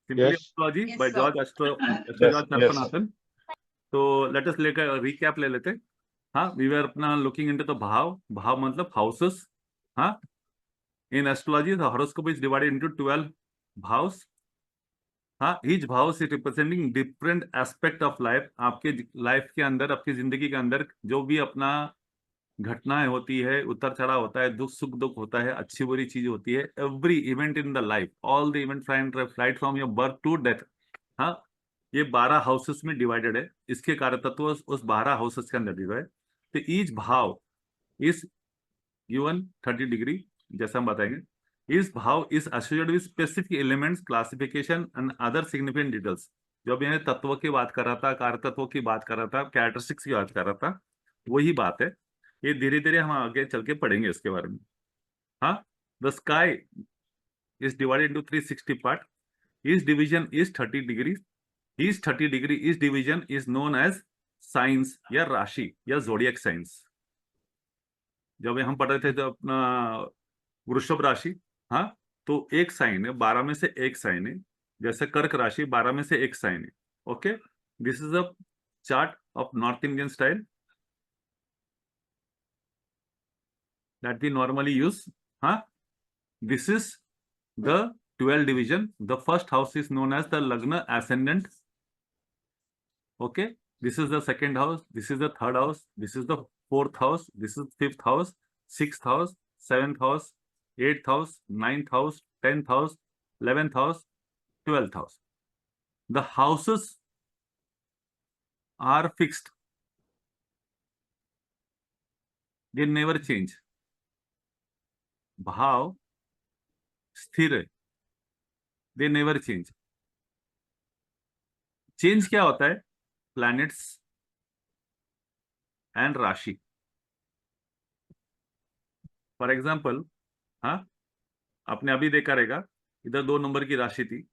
Simply Yes. Astrology Yes, by sir. George Yes, George yes. Narpanathan. तो let us लेकर recap ले लेते। हाँ, वी वर अपना लुकिंग इनटू द भाव। भाव मतलब हाउसेस। हाँ, in astrology the horoscope is divided into 12 भाव्स। हाँ, each house is representing different aspect of life. आपके लाइफ के अंदर, आपकी जिंदगी के अंदर जो भी अपना घटनाएं होती है, उतर चढ़ाव होता है, दुख सुख दुख होता है, अच्छी बुरी चीज होती है, every event in the life, all the event flight from your birth to death. हाँ, ये 12 हाउसेस में डिवाइडेड है। इसके कार्य तत्व उस 12 हाउसेस के अंदर डिवाइड है। तो ईच भाव इज गिवन 30 डिग्री, जैसा हम बताएंगे। इस भाव is associated with specific elements, classification and other significant details. जो अभी मैं तत्व की बात कर रहा था, कार्य तत्वों की बात कर रहा था, कैरेक्टरिस्टिक्स की बात कर रहा था, वही बात है। ये धीरे धीरे हम आगे चल के पढ़ेंगे इसके बारे में। हाँ, the sky is divided into 360 part. Each division is 30 degree. Each 30 degree each division is known as signs या राशि या जोडियक साइंस। जब हम पढ़ रहे थे तो अपना वृषभ राशि, हाँ, तो एक साइन है, 12 में से एक साइन है। जैसे कर्क राशि 12 में से एक साइन है। Okay, this is a chart of north Indian style that we normally use. Huh? This is the 12 division. The first house is known as the Lagna ascendant. Okay, this is the second house. This is the third house. This is the fourth house. This is fifth house, sixth house, seventh house, eighth house, ninth house, 10th house, 11th house, 12th house. The houses are fixed. They never change. भाव स्थिर है, they never change. Change क्या होता है? Planets and राशि। For example, हाँ, आपने अभी देखा रहेगा, इधर 2 नंबर की राशि थी।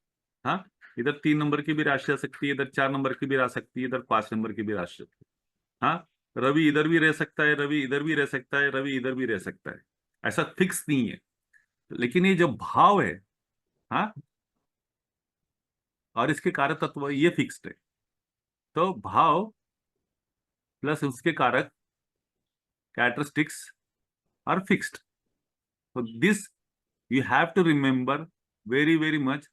हाँ, इधर 3 नंबर की भी राशि आ सकती है, इधर 4 नंबर की भी आ सकती है, इधर 5 नंबर की भी राशि सकती है। हाँ, रवि इधर भी रह सकता है, रवि इधर भी रह सकता है, रवि इधर भी रह सकता है। ऐसा फिक्स नहीं है। लेकिन ये जो भाव है, हाँ, और इसके कार्य तत्व ये फिक्स्ड है। तो भाव प्लस उसके कारक characteristics are fixed. So this you have to remember very very much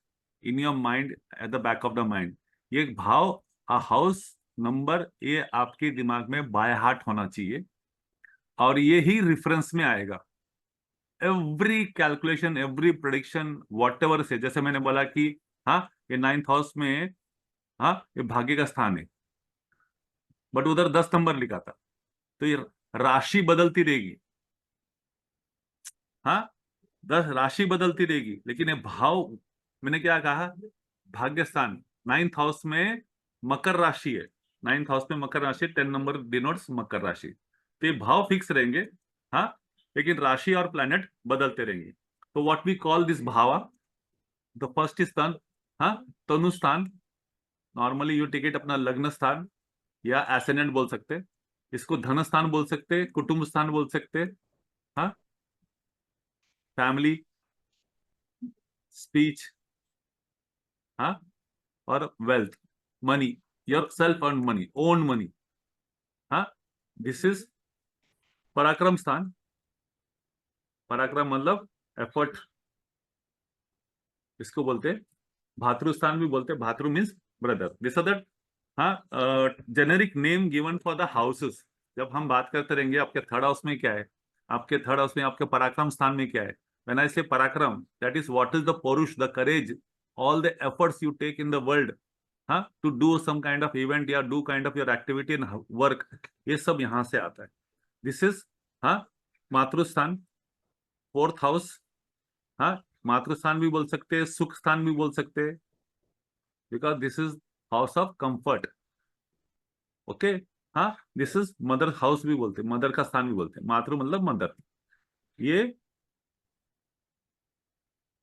in your mind, at the back of the mind. ये भाव हाउस नंबर ये आपके दिमाग में बाय हार्ट होना चाहिए और ये ही रेफरेंस में आएगा। Every calculation, every prediction, what ever से, जैसे मैंने बोला कि हाँ, ये 9th हाउस में, हाँ, ये भाग्य का स्थान है, बट उधर 10 नंबर लिखा था, तो ये राशि बदलती रहेगी। हाँ, 10 राशि बदलती रहेगी, लेकिन ये भाव, मैंने क्या कहा, भाग्य स्थान 9th हाउस में मकर राशि है। 9th हाउस में मकर राशि, 10 नंबर डिनोट्स मकर राशि। तो ये भाव फिक्स रहेंगे, हाँ, लेकिन राशि और प्लैनेट बदलते रहेंगे। तो व्हाट वी कॉल दिस भावा, द फर्स्ट इज तन, हाँ, तनु स्थान। नॉर्मली यू टिकट अपना लग्न स्थान या एसेंडेंट बोल सकते, इसको धन स्थान बोल सकते, कुटुंब स्थान बोल सकते, हाँ, फैमिली, स्पीच, हाँ, और wealth, money, your self earn money, own money. हाँ, दिस इज पराक्रम स्थान। पराक्रम मतलब एफर्ट, इसको बोलते भातृ स्थान भी बोलते। भातृ means brother. This are that, हाँ, generic name given for the houses. जब हम बात करते रहेंगे आपके थर्ड हाउस में क्या है, आपके थर्ड हाउस में आपके पराक्रम स्थान में क्या है, व्हेन आई से पराक्रम, that is what is the पौरुष, the courage, all the efforts you take in the world, हाँ, to do some kind of event या do kind of your activity in work, ये सब यहाँ से आता है। दिस इज, हाँ, मातृस्थान, 4th हाउस। हाँ, मातृस्थान भी बोल सकते हैं, सुख स्थान भी बोल सकते हैं, because this is house of comfort. Okay, हाँ, दिस इज मदर हाउस भी बोलते, मदर का स्थान भी बोलते, मातृ मतलब मदर। ये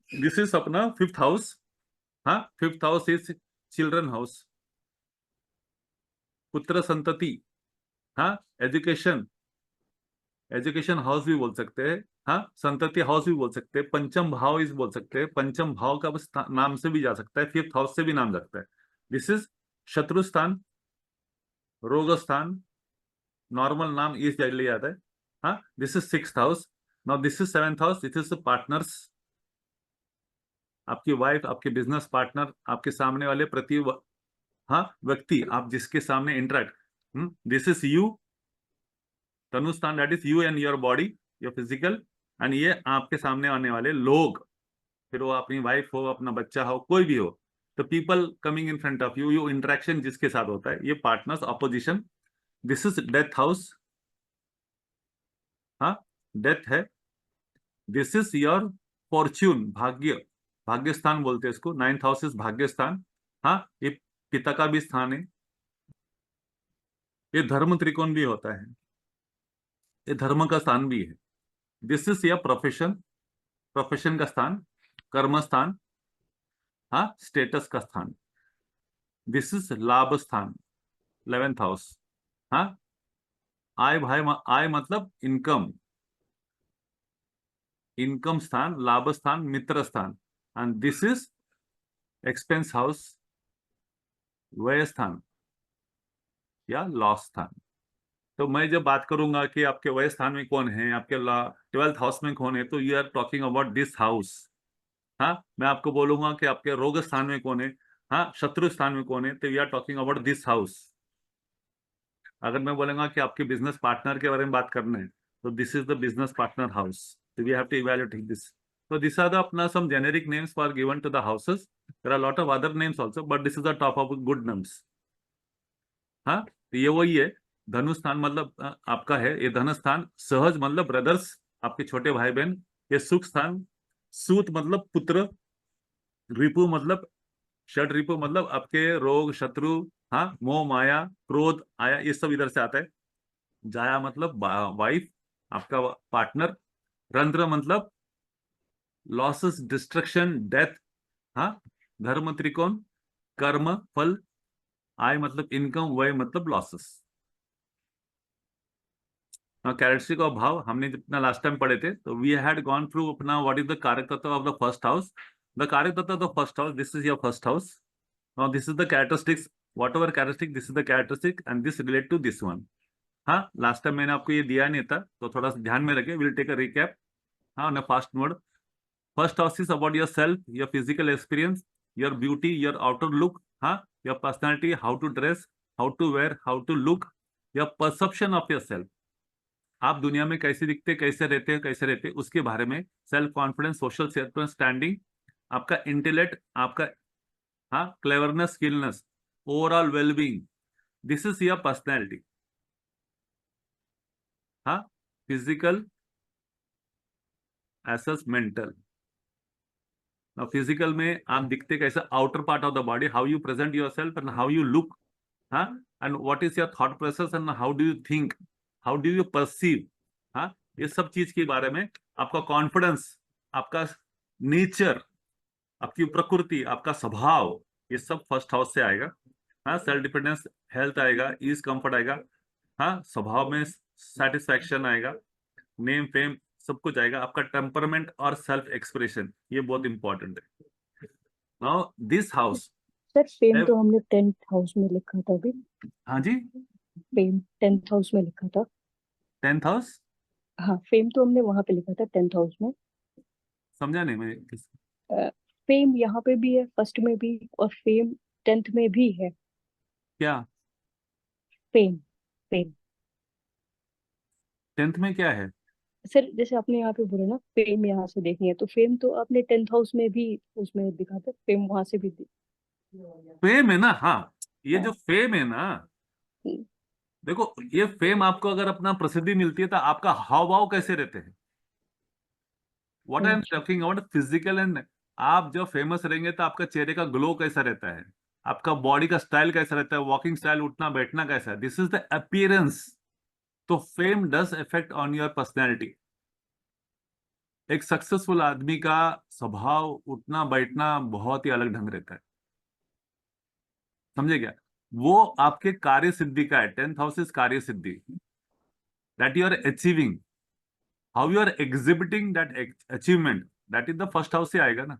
दिस इज अपना 5th हाउस। हाँ, 5th house is children house, पुत्र संतति, हाँ, एजुकेशन, एजुकेशन हाउस भी बोल सकते हैं, हाँ, संतति हाउस भी बोल सकते हैं, पंचम भाव इस बोल सकते हैं, पंचम भाव का नाम से भी जा सकता है, फिफ्थ हाउस से भी नाम लगता है। दिस इज शत्रु स्थान, रोग स्थान, नॉर्मल नाम इस लिए आता है। हाँ, this is sixth house. Now this is seventh house, this is partners, आपकी वाइफ, आपके बिजनेस पार्टनर, आपके सामने वाले हाँ व्यक्ति, आप जिसके सामने इंटरेक्ट, दिस इज यू, धनुस्थान, that is you and your body, your physical, and ये आपके सामने आने वाले लोग, फिर वो अपनी वाइफ हो, अपना बच्चा हो, कोई भी हो, तो people coming in front of you, you interaction जिसके साथ होता है, ये partners, opposition. This is death house, हाँ डेथ है। दिस इज योर फॉर्च्यून, भाग्य, भाग्य स्थान बोलते हैं इसको, नाइन्थ हाउस इज भाग्य स्थान। हाँ, ये पिता का भी स्थान है, ये धर्म त्रिकोण भी होता है, ये धर्म का स्थान भी है। This is your profession, profession का स्थान, कर्म स्थान, हाँ स्टेटस का स्थान। दिस इज लाभ स्थान, 11th हाउस, हाँ आय भाई, आय मतलब इनकम, इनकम स्थान, लाभ स्थान, मित्र स्थान, and this is expense house, व्यय स्थान या लॉस स्थान। तो मैं जब बात करूंगा कि आपके व्यय स्थान में कौन है, आपके 12th हाउस में कौन है, तो you are talking about this house. हाँ, मैं आपको बोलूंगा कि आपके रोग स्थान में कौन है, हाँ शत्रु स्थान में कौन है, तो you are talking about this house. अगर मैं बोलूंगा कि आपके बिजनेस पार्टनर के बारे में बात करना है, तो this is the business partner house, तो we have to evaluate this. So these are the अपना some generic names for given to the houses. There are a lot of other names also, but this is the top of good names. हाँ, तो ये वही है। धनु स्थान मतलब आपका है, ये धन स्थान, सहज मतलब ब्रदर्स, आपके छोटे भाई बहन, ये सुख स्थान, सूत मतलब पुत्र, रिपु मतलब षड रिपु मतलब आपके रोग शत्रु, हाँ मोह माया क्रोध आया, ये सब इधर से आता है। जाया मतलब वाइफ, आपका पार्टनर, रंध्र मतलब लॉसेस, डिस्ट्रक्शन, डेथ, हाँ धर्म त्रिकोण, कर्म फल, आय मतलब इनकम, व्यय मतलब लॉसेस। कैरेक्टरिस्टिक ऑफ भाव हमने जितना लास्ट टाइम पढ़े थे, तो वी हैड गॉन थ्रू अपना व्हाट इज द कारक तत्व of the first house, the कारक तत्व of the first house, this is your first house. Now this is the characteristics, whatever characteristic, this is the characteristic and this relate to this one. हाँ, last time मैंने आपको ये दिया नहीं था, तो थोड़ा सा ध्यान में रखे, विल टेक अ रिकैप, हाँ on a fast mode. First house is about yourself, your physical experience, your beauty, your outer look, हाँ your personality, how to dress, how to wear, how to look, your perception of yourself, आप दुनिया में कैसे दिखते, कैसे रहते हैं, कैसे रहते हैं, उसके बारे में, self confidence, social self standing, आपका इंटेलेक्ट, आपका हाँ cleverness, skillness, overall wellbeing, this is your personality. हाँ, फिजिकल एसस मेंटल। फिजिकल में आप दिखते कैसे, outer part of the body, how you present yourself and how you look, हाँ and what is your thought process and how do you think, how do you perceive, हाँ ये सब चीज के बारे में, आपका कॉन्फिडेंस, आपका नेचर, आपकी प्रकृति, आपका स्वभाव, ये सब फर्स्ट हाउस से आएगा। हाँ, सेल्फ डिपेंडेंस, हेल्थ आएगा, ईज कंफर्ट आएगा, हाँ स्वभाव में सेटिस्फैक्शन आएगा, नेम फेम सब कुछ आएगा, आपका टेम्परमेंट और सेल्फ एक्सप्रेशन, ये बहुत इंपॉर्टेंट है। Now this house, sir fame तो हमने 10th हाउस में लिखा था अभी। हाँ जी, फेम 10th हाउस में लिखा था। 10th हाउस, हाँ, फेम तो हमने वहां पे लिखा था 10th हाउस में। समझा नहीं मैं फेम यहाँ पे भी है, फर्स्ट में भी, और फेम 10th में भी है। क्या फेम, फेम 10th में क्या है? सर जैसे आपने यहाँ पे बोला ना फेम यहाँ से देखनी है, तो फेम तो आपने 10th हाउस में भी उसमें दिखा था, फेम वहां से भी फेम है ना, हाँ ये जो हाँ। फेम है ना, हम्म, देखो ये फेम आपको अगर अपना प्रसिद्धि मिलती है, तो आपका हाव भाव कैसे रहते हैं, व्हाट आई एम अच्छा। टॉकिंग अबाउट फिजिकल एंड, आप जो फेमस रहेंगे तो आपका चेहरे का ग्लो कैसा रहता है, आपका बॉडी का स्टाइल कैसा रहता है, वॉकिंग स्टाइल, उठना बैठना कैसा है, दिस इज द अपीयरेंस। तो fame does effect on your personality. एक सक्सेसफुल आदमी का स्वभाव, उठना बैठना बहुत ही अलग ढंग रहता है, समझे क्या? वो आपके कार्य सिद्धि का है, 10th हाउस इज कार्य सिद्धि, that you are achieving, how you are exhibiting that achievement, that is the first house से आएगा ना।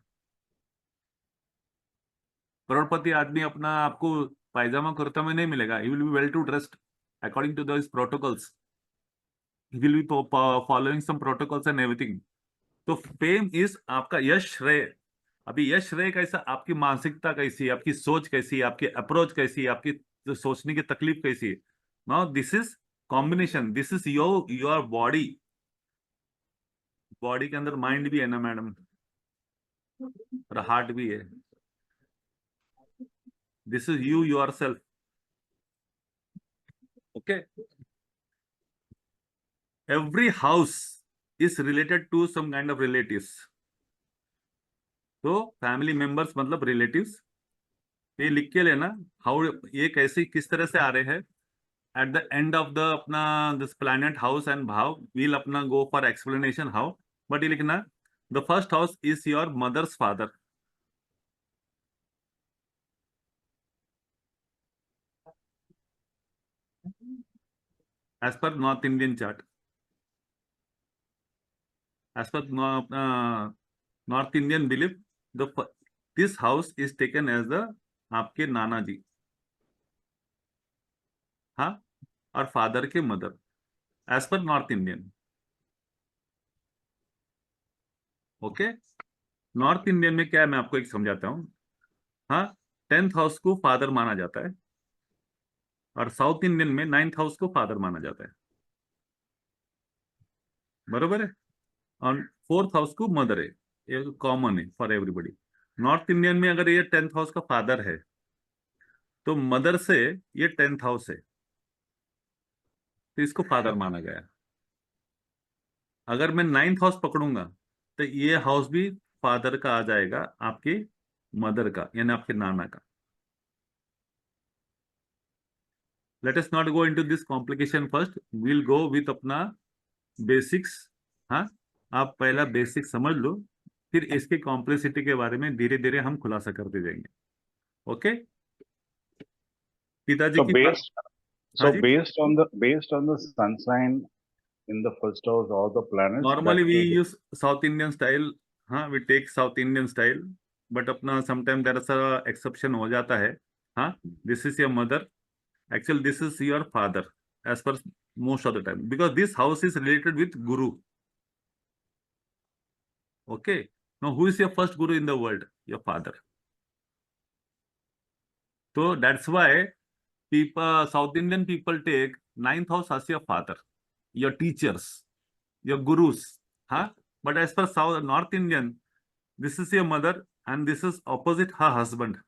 करोड़पति आदमी अपना आपको पायजामा कुर्ता में नहीं मिलेगा, he will be well to dressed according to this protocols, he will be following some protocols and everything. तो फेम इज आपका यश श्रेय। अभी यश श्रेय कैसा, आपकी मानसिकता कैसी है, आपकी सोच कैसी है, आपकी अप्रोच कैसी है, आपकी जो सोचने की तकलीफ कैसी है। Now this is combination, this is your body. Body के अंदर माइंड भी है ना मैडम, और हार्ट भी है। This is you yourself. Okay, every house is related to some kind of relatives. तो फैमिली मेंबर्स मतलब रिलेटिव्स, ये लिख के लेना। हाउ ये कैसे किस तरह से आ रहे हैं at the end of the अपना दिस प्लैनेट हाउस एंड भाव, वील अपना go for explanation how, but ये लिखना the first house is your mother's father. As per north Indian chart, as per north Indian belief, the this house is taken as the आपके नाना जी, हाँ, और father के mother, as per north Indian. Okay, north Indian में क्या है मैं आपको एक समझाता हूँ। हाँ, 10th हाउस को फादर माना जाता है, और साउथ इंडियन में 9th हाउस को फादर माना जाता है, बरोबर है। और 4th हाउस को मदर है, ये कॉमन है फॉर एवरीबडी। नॉर्थ इंडियन में अगर ये 10th हाउस का फादर है, तो मदर से ये 10th हाउस है, तो इसको फादर माना गया। अगर मैं 9th हाउस पकड़ूंगा, तो ये हाउस भी फादर का आ जाएगा, आपके मदर का यानी आपके नाना का। Let us not go into this complication, first will go with अपना बेसिक्स। हाँ, आप पहला बेसिक समझ लो, फिर इसके कॉम्प्लेक्सिटी के बारे में धीरे धीरे हम खुलासा करते जाएंगे। ओके, पिताजी So की बात। based हाँ so जी, based on the sun sign in the first house, all the planets normally that we will use South Indian style. हाँ, we take South Indian style, but अपना समटाइम देयर इज एक्सेप्शन हो जाता है। हाँ, this is your mother, actually this is your father as per most of the time, because this house is related with guru. Okay, now who is your first guru in the world? Your father. तो that's why people, South Indian people take 9th house as your father, your teachers, your gurus, huh? But as per South North Indian, this is your mother and this is opposite her husband.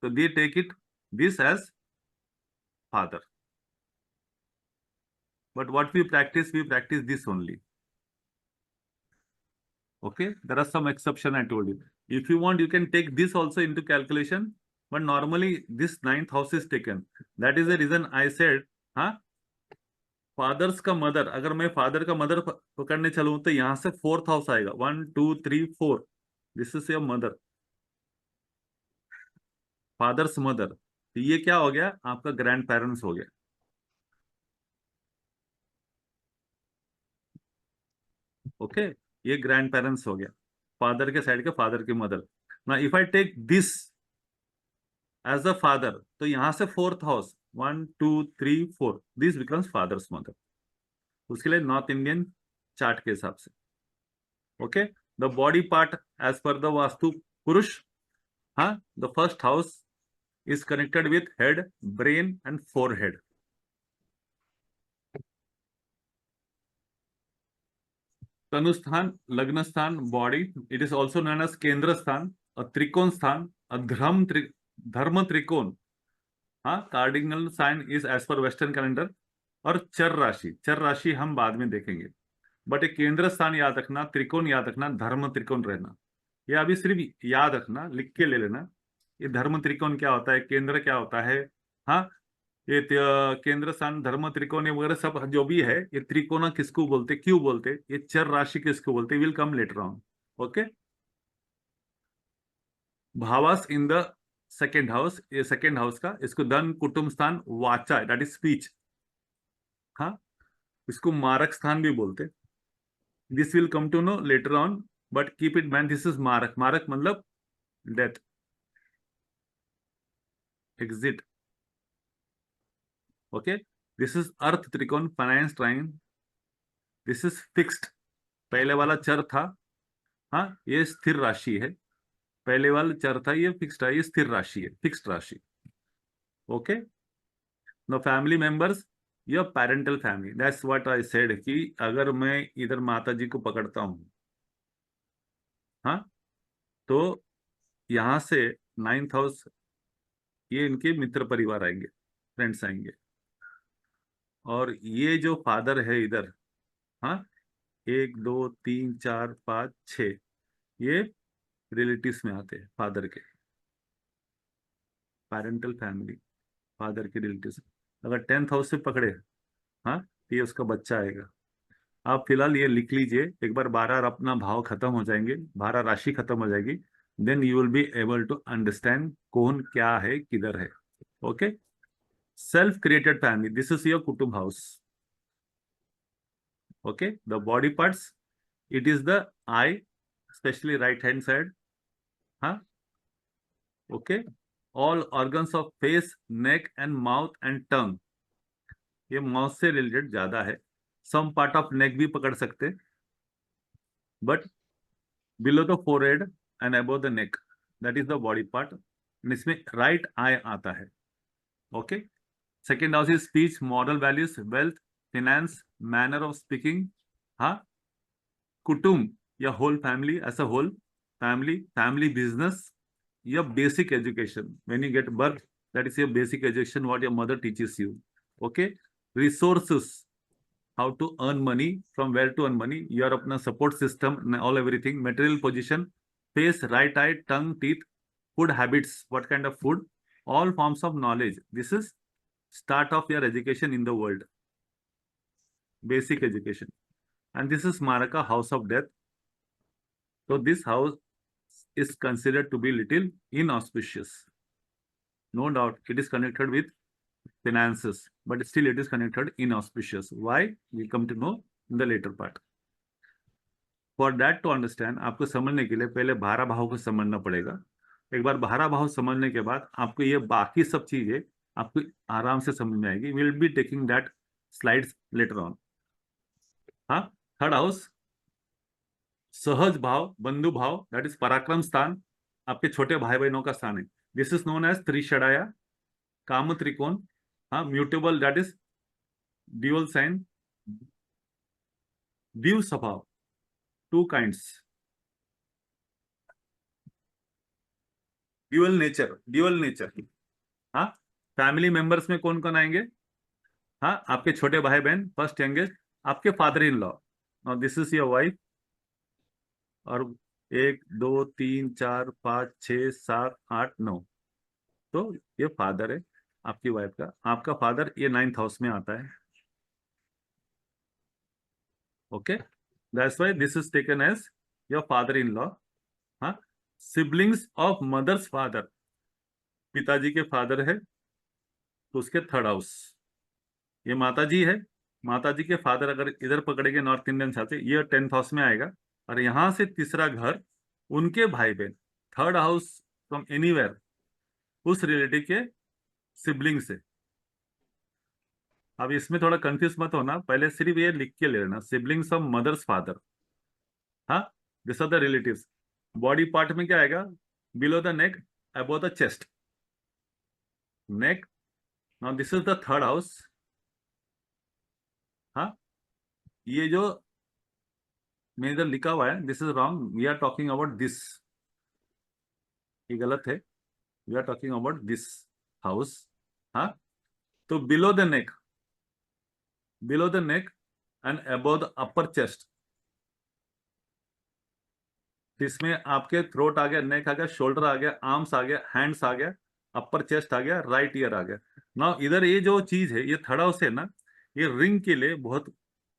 So they take it this as father. But what we practice this only. Okay, there are some exception I told you. If you want, you can take this also into calculation, but normally this 9th house is taken. That is the reason I said, huh? Father's का mother, अगर मैं father का mother पकड़ने चलूं तो यहां से 4th house आएगा, 1 2 3 4, this is your mother, father's mother. तो ये क्या हो गया? आपका ग्रैंड पेरेंट्स हो गया। ओके, ये ग्रैंड पेरेंट्स हो गया, फादर के साइड के फादर की मदर। ना if I take this as a father, तो यहां से 4th house 1 2 3 4, this becomes father's mother, उसके लिए नॉर्थ इंडियन चार्ट के हिसाब से। Okay, the body part as per the वास्तु पुरुष, हाँ, the first house is connected with head, brain and forehead. तनुस्थान, लग्न स्थान, body, it is also known as केंद्र स्थान, और त्रिकोण स्थान, धर्म त्रिकोण, हाँ, cardinal sign is as per western calendar. और चर राशि हम बाद में देखेंगे, बट एक केंद्र स्थान याद रखना, त्रिकोण याद रखना, धर्म त्रिकोण रहना। ये अभी सिर्फ याद रखना, लिख के ले लेना। ये धर्म त्रिकोण क्या होता है, केंद्र क्या होता है, हाँ, ये केंद्र स्थान, धर्म त्रिकोण वगैरह सब जो भी है, ये त्रिकोण किसको बोलते, क्यों बोलते, ये चर राशि किसको बोलते, will come later on. Okay, भावास इन द सेकेंड हाउस, ये सेकेंड हाउस का, इसको धन कुटुंब स्थान, वाचा दैट इज स्पीच, हाँ, इसको मारक स्थान भी बोलते। This will come to know later on, but keep it main, this is मारक। मारक मतलब death, exit. Okay, this is अर्थ त्रिकोण, finance trine, this is fixed. पहले वाला चर था, हाँ, ये स्थिर राशि है। पहले वाला चर था, ये फिक्स्ड है, ये स्थिर राशि है, फिक्स्ड राशि। Okay, no family members, your parental family, that's what I said कि अगर मैं इधर माता जी को पकड़ता हूं, हाँ, तो यहां से 9th हाउस, ये इनके मित्र परिवार आएंगे, फ्रेंड्स आएंगे। और ये जो फादर है इधर, हाँ, 1 2 3 4 5 6, ये रिलेटिव्स में आते हैं फादर के, पेरेंटल फैमिली, फादर के रिलेटिव्स। अगर 10th हाउस से पकड़े, हाँ, तो ये उसका बच्चा आएगा। आप फिलहाल ये लिख लीजिए, एक बार 12 अपना भाव खत्म हो जाएंगे, 12 राशि खत्म हो जाएगी, then you will be able to understand कौन क्या है, किधर है। Okay, self created family, this is your कुटुंब house. Okay, the body parts, it is the eye, specially right hand side, हाँ। Okay, all organs of face, neck and mouth and tongue, ये mouth से related ज्यादा है। Some part of neck भी पकड़ सकते, but below the forehead and above the neck, that is the body part. इसमें right eye आता है। Okay, second house is speech, moral values, wealth, finance, manner of speaking, हाँ, कुटुंब या whole family, as a whole family, family business, your basic education when you get birth, that is your basic education what your mother teaches you. Okay, resources, how to earn money, from where to earn money, your apna support system, all everything, material position, face, right eye, tongue, teeth, food habits, what kind of food, all forms of knowledge. This is start of your education in the world, basic education. And this is Maraka, house of death. So this house is considered to be little inauspicious. No doubt it is connected with finances, but still it is connected inauspicious. Why? We come to know in the later part. For that to understand, आपको समझने के लिए पहले 12 भाव को समझना पड़ेगा। एक बार 12 भाव समझने के बाद आपको ये बाकी सब चीजें आपको आराम से समझ में आएगी। We'll be taking that slides later on. हाँ, थर्ड हाउस, सहज भाव, बंधु भाव, दैट इज पराक्रम स्थान, आपके छोटे भाई बहनों का स्थान है। दिस इज नोन एज त्रिषडाया, काम त्रिकोण, हाँ, mutable, that is dual sign, द्विव स्वभाव, 2 kinds, ड्यूअल नेचर, हाँ। फैमिली मेंबर्स में कौन कौन आएंगे, हाँ, आपके छोटे भाई बहन, फर्स्ट यंगेस्ट, आपके father in law, now this is your wife, और 1 2 3 4 5 6 7 8 9, तो ये फादर है आपकी वाइफ का। आपका फादर ये 9th हाउस में आता है। Okay, that's why this is taken as your father in law. हाँ, सिबलिंग्स ऑफ मदर्स फादर, पिताजी के फादर है तो उसके 3rd हाउस, ये माता जी है, माता जी के फादर अगर इधर पकड़ेंगे नॉर्थ इंडियन छाते, ये 10th हाउस में आएगा। और यहां से तीसरा घर उनके भाई बहन, 3rd हाउस फ्रॉम एनीवेयर, उस रिलेटिव के सिबलिंग से। अब इसमें थोड़ा कंफ्यूज मत होना, पहले सिर्फ ये लिख के ले लेना, सिबलिंग्स ऑफ मदर्स फादर, हाँ, this are the relatives. Body part में क्या आएगा, below the neck, above the chest, neck, now this is the 3rd house. हाँ, ये जो मैं इधर लिखा हुआ है, this is wrong, we are talking about this, ये गलत है, we are talking about this house. हाँ, तो below the neck and above the upper chest, इसमें आपके थ्रोट आ गया, नेक आ गया, शोल्डर आ गया, आर्म्स आ गया, हैंड्स आ गया, अपर चेस्ट आ गया, राइट ईयर आ गया। नाउ इधर ये जो चीज है, ये 3rd हाउस है ना, ये रिंग के लिए बहुत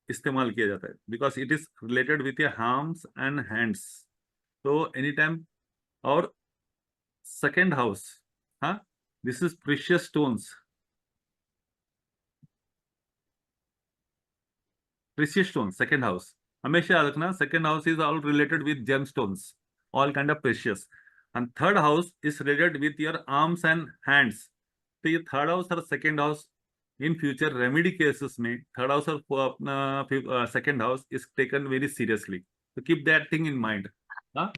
इस्तेमाल किया जाता है, because it is related with your arms and hands, तो एनी टाइम। और 2nd हाउस, हाँ, this is precious stones, precious stone, second house, हमेशा याद रखना second house is all related with gem stones, all kind of precious, and third house is related with your arms and hands. तो ये third house और second house in future remedy cases में third house और अपना second house is taken very seriously, तो keep that thing in mind. हाँ,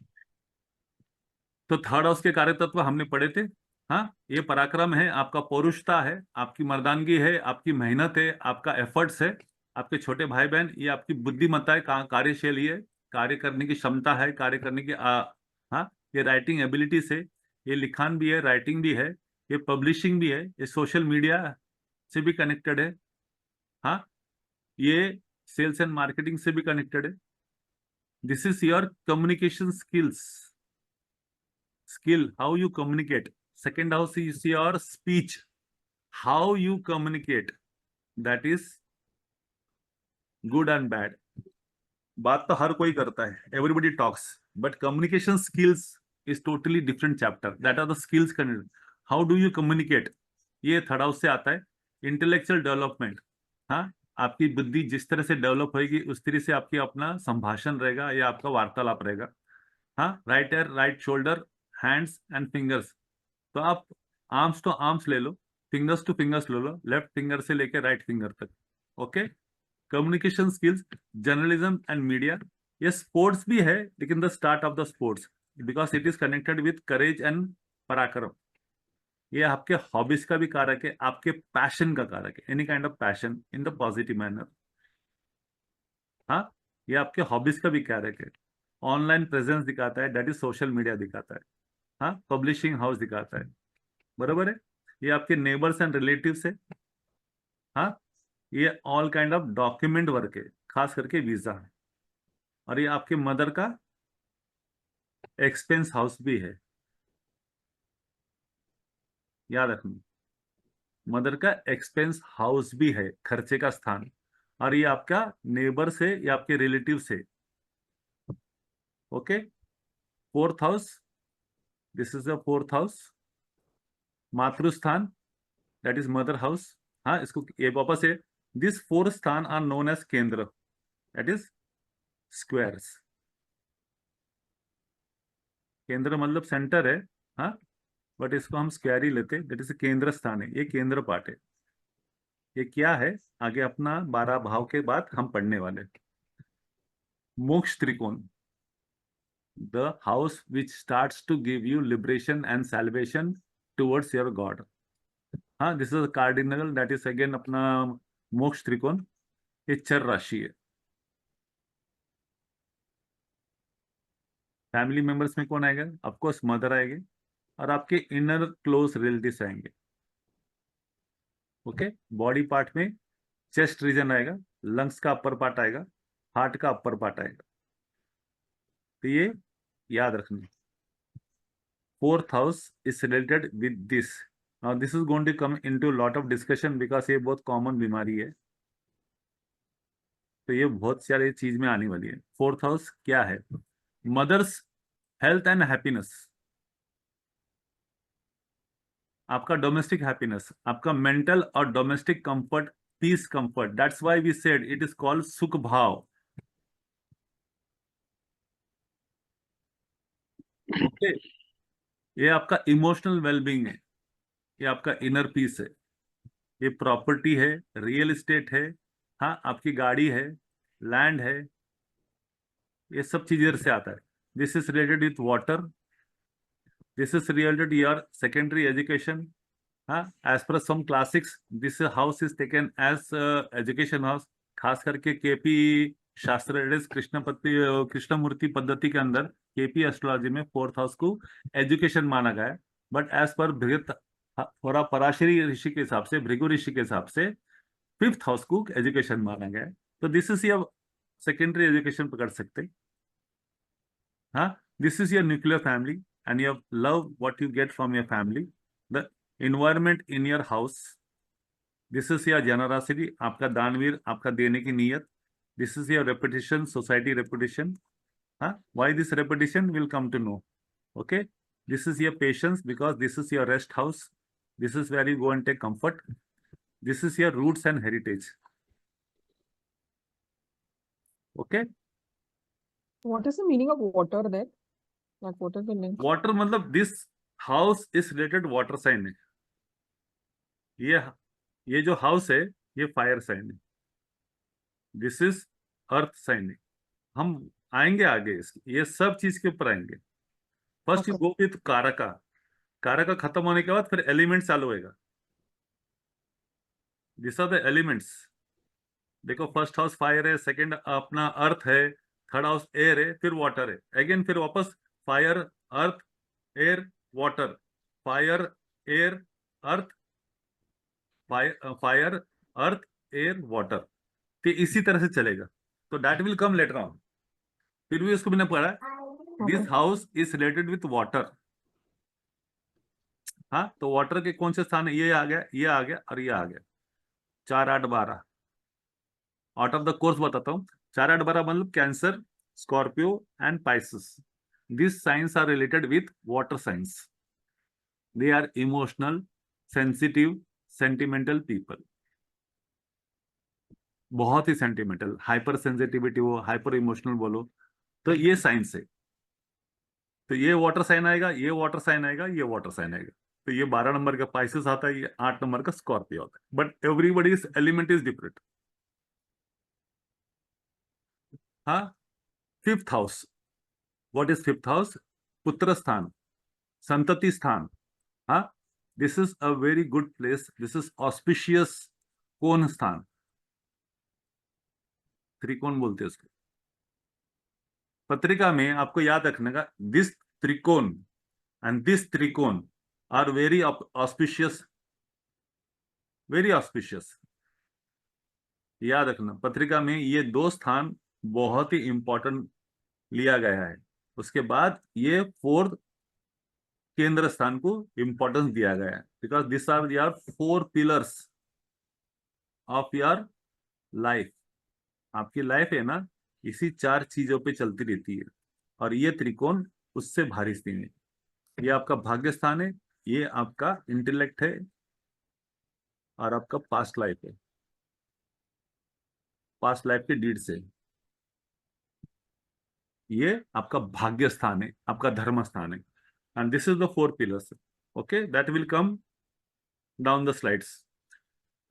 तो third house के कार्य तत्व हमने पढ़े थे। हाँ, ये पराक्रम है, आपका पौरुषता है, आपकी मर्दानगी है, आपकी मेहनत है, आपका एफर्ट्स है, आपके छोटे भाई बहन, ये आपकी बुद्धिमत्ता है, कार्यशैली है, कार्य करने की क्षमता है, कार्य करने की हाँ, ये राइटिंग एबिलिटीज है, ये लिखान भी है, राइटिंग भी है, ये पब्लिशिंग भी है, ये सोशल मीडिया से भी कनेक्टेड है। हाँ, ये सेल्स एंड मार्केटिंग से भी कनेक्टेड है। This is your communication skills, skill, how you communicate. Second house is your speech, how you communicate, that is good and bad. बात तो हर कोई करता है, everybody talks, but communication skills is totally different chapter. That are the skills connected. How do you communicate? ये third house से आता है। Intellectual development, हाँ, आपकी बुद्धि जिस तरह से डेवलप होगी उस तरह से आपकी अपना संभाषण रहेगा या आपका वार्तालाप रहेगा। हाँ, right air, right shoulder, hands and fingers, तो आप आर्म्स टू आर्म्स ले लो, फिंगर्स टू फिंगर्स ले लो, लेफ्ट फिंगर से लेकर राइट फिंगर तक। Okay, communication skills, journalism and media, ये स्पोर्ट्स भी है लेकिन the start of the sports, because it is connected with courage and पराक्रम। ये आपके हॉबीज का भी कारक है, आपके पैशन का कारक है, any kind of passion in the positive manner. हाँ, ये आपके हॉबीज का भी कारक है। ऑनलाइन प्रेजेंस दिखाता है, दैट इज सोशल मीडिया दिखाता है। हाँ, पब्लिशिंग हाउस दिखाता है, बराबर है। ये आपके नेबर्स एंड रिलेटिव्स है। हाँ, ये all kind of document work है, खास करके वीजा है। और ये आपके मदर का एक्सपेंस हाउस भी है, याद रखना, मदर का एक्सपेंस हाउस भी है, खर्चे का स्थान। और ये आपका नेबर से या आपके रिलेटिव से। Okay, fourth house, this is the fourth house, मातृस्थान, दैट इज मदर हाउस। हाँ, इसको ये वापस है, दिस फोर स्थान आर नोन एज केंद्र, दैट इज स्क्वायर्स। केंद्र मतलब सेंटर है, हाँ, बट इसको हम स्क्वायर ही लेते, दैट इज केंद्र स्थान है, ये केंद्र पार्ट है। ये क्या है, आगे अपना 12 भाव के बाद हम पढ़ने वाले। मोक्ष त्रिकोण, the house which starts to give you liberation and salvation towards your god. हाँ, this is cardinal, that is again अपना मोक्ष त्रिकोण, ये चर राशि है। फैमिली मेंबर्स में कौन आएगा, ऑफकोर्स मदर आएगी, और आपके इनर क्लोज रिलेटिव्स आएंगे। ओके, बॉडी पार्ट में चेस्ट रीजन आएगा, लंग्स का अपर पार्ट आएगा, हार्ट का अपर पार्ट आएगा। तो ये याद रखना, fourth house is related with this. Now this is going to come into lot of discussion, because ये बहुत कॉमन बीमारी है, तो ये बहुत सारी चीज में आने वाली है। फोर्थ हाउस क्या है, मदर्स हेल्थ एंड हैप्पीनेस, आपका डोमेस्टिक हैप्पीनेस, आपका मेंटल और domestic comfort, peace comfort, that's why we said it is called सुख भाव। ओके, ये आपका इमोशनल वेलबींग है, ये आपका इनर पीस है, ये प्रॉपर्टी है, रियल एस्टेट है, हाँ, आपकी गाड़ी है, लैंड है, ये सब चीज इधर से आता है। This is related with water, this is related your secondary education. हाँ, एज पर some classics this house is taken as education house, खास करके केपी शास्त्र कृष्णमूर्ति पद्धति के अंदर केपी एस्ट्रोलॉजी में फोर्थ हाउस को एजुकेशन माना गया है। बट एज पर थोड़ा पराशरी ऋषि के हिसाब से, भृगु ऋषि के हिसाब से फिफ्थ हाउस को एजुकेशन माना गया है। तो this is your secondary education पकड़ सकते। हाँ, this is your nuclear family and your love what you get from your family, the environment in your house, this is your generosity, आपका दानवीर, आपका देने की नीयत, this is your reputation, society reputation. हाँ, why this reputation will come to know. Okay, this is your patience, because this is your rest house, this is where you go and take comfort, this is your roots and heritage. Okay, What is the meaning of water there? Like, what is the link? Water मतलब this house is related water sign है। ये जो house है ये fire sign है, this is earth sign है। हम आएंगे आगे ये सब चीज के ऊपर आएंगे। First you Okay. Go with कारका, कारका खत्म होने के बाद फिर एलिमेंट चालू होएगा। This are the elements. देखो फर्स्ट हाउस फायर है, सेकंड अपना अर्थ है, थर्ड हाउस एयर है, फिर वाटर है, अगेन फिर वापस fire earth air water, fire air earth, fire earth air water, तो इसी तरह से चलेगा। तो that will come later on. फिर भी उसको मैंने पढ़ा, this Okay. House is related with water. हाँ, तो वाटर के कौन से स्थान है, ये आ गया, ये आ गया और ये आ गया। 4 8 12 आउट ऑफ द कोर्स बताता हूँ। 4 8 12 मतलब Cancer, Scorpio and Pisces. This signs are related with water signs. They are emotional, sensitive, sentimental people. बहुत ही सेंटिमेंटल, हाइपर सेंसिटिविटी हो, हाइपर इमोशनल बोलो, तो ये साइंस है। तो ये वाटर साइन आएगा, ये वाटर साइन आएगा, ये वाटर साइन आएगा। तो ये 12 नंबर का पाइसेस आता है, ये 8 नंबर का स्कॉर्पियो आता है। But everybody is element is different. हाँ, fifth house, what is fifth house? पुत्र स्थान, संतति स्थान। हाँ, this is a very good place, this is auspicious कोण स्थान, त्रिकोण बोलते हैं उसको। पत्रिका में आपको याद रखने का, दिस त्रिकोण एंड दिस त्रिकोण are very auspicious, very auspicious. याद रखना, पत्रिका में ये 2 स्थान बहुत ही इंपॉर्टेंट लिया गया है। उसके बाद ये 4th केंद्र स्थान को इंपॉर्टेंस दिया गया है, because this are your 4 pillars of your life. आपकी लाइफ है ना, इसी 4 चीजों पे चलती रहती है, और ये त्रिकोण उससे भारी स्थान है। ये आपका भाग्य स्थान है, ये आपका इंटेलेक्ट है, और आपका पास्ट लाइफ है, पास्ट लाइफ के डीड से। ये आपका भाग्य स्थान है, आपका धर्म स्थान है, and this is the 4 pillars. Okay, that will come down the slides.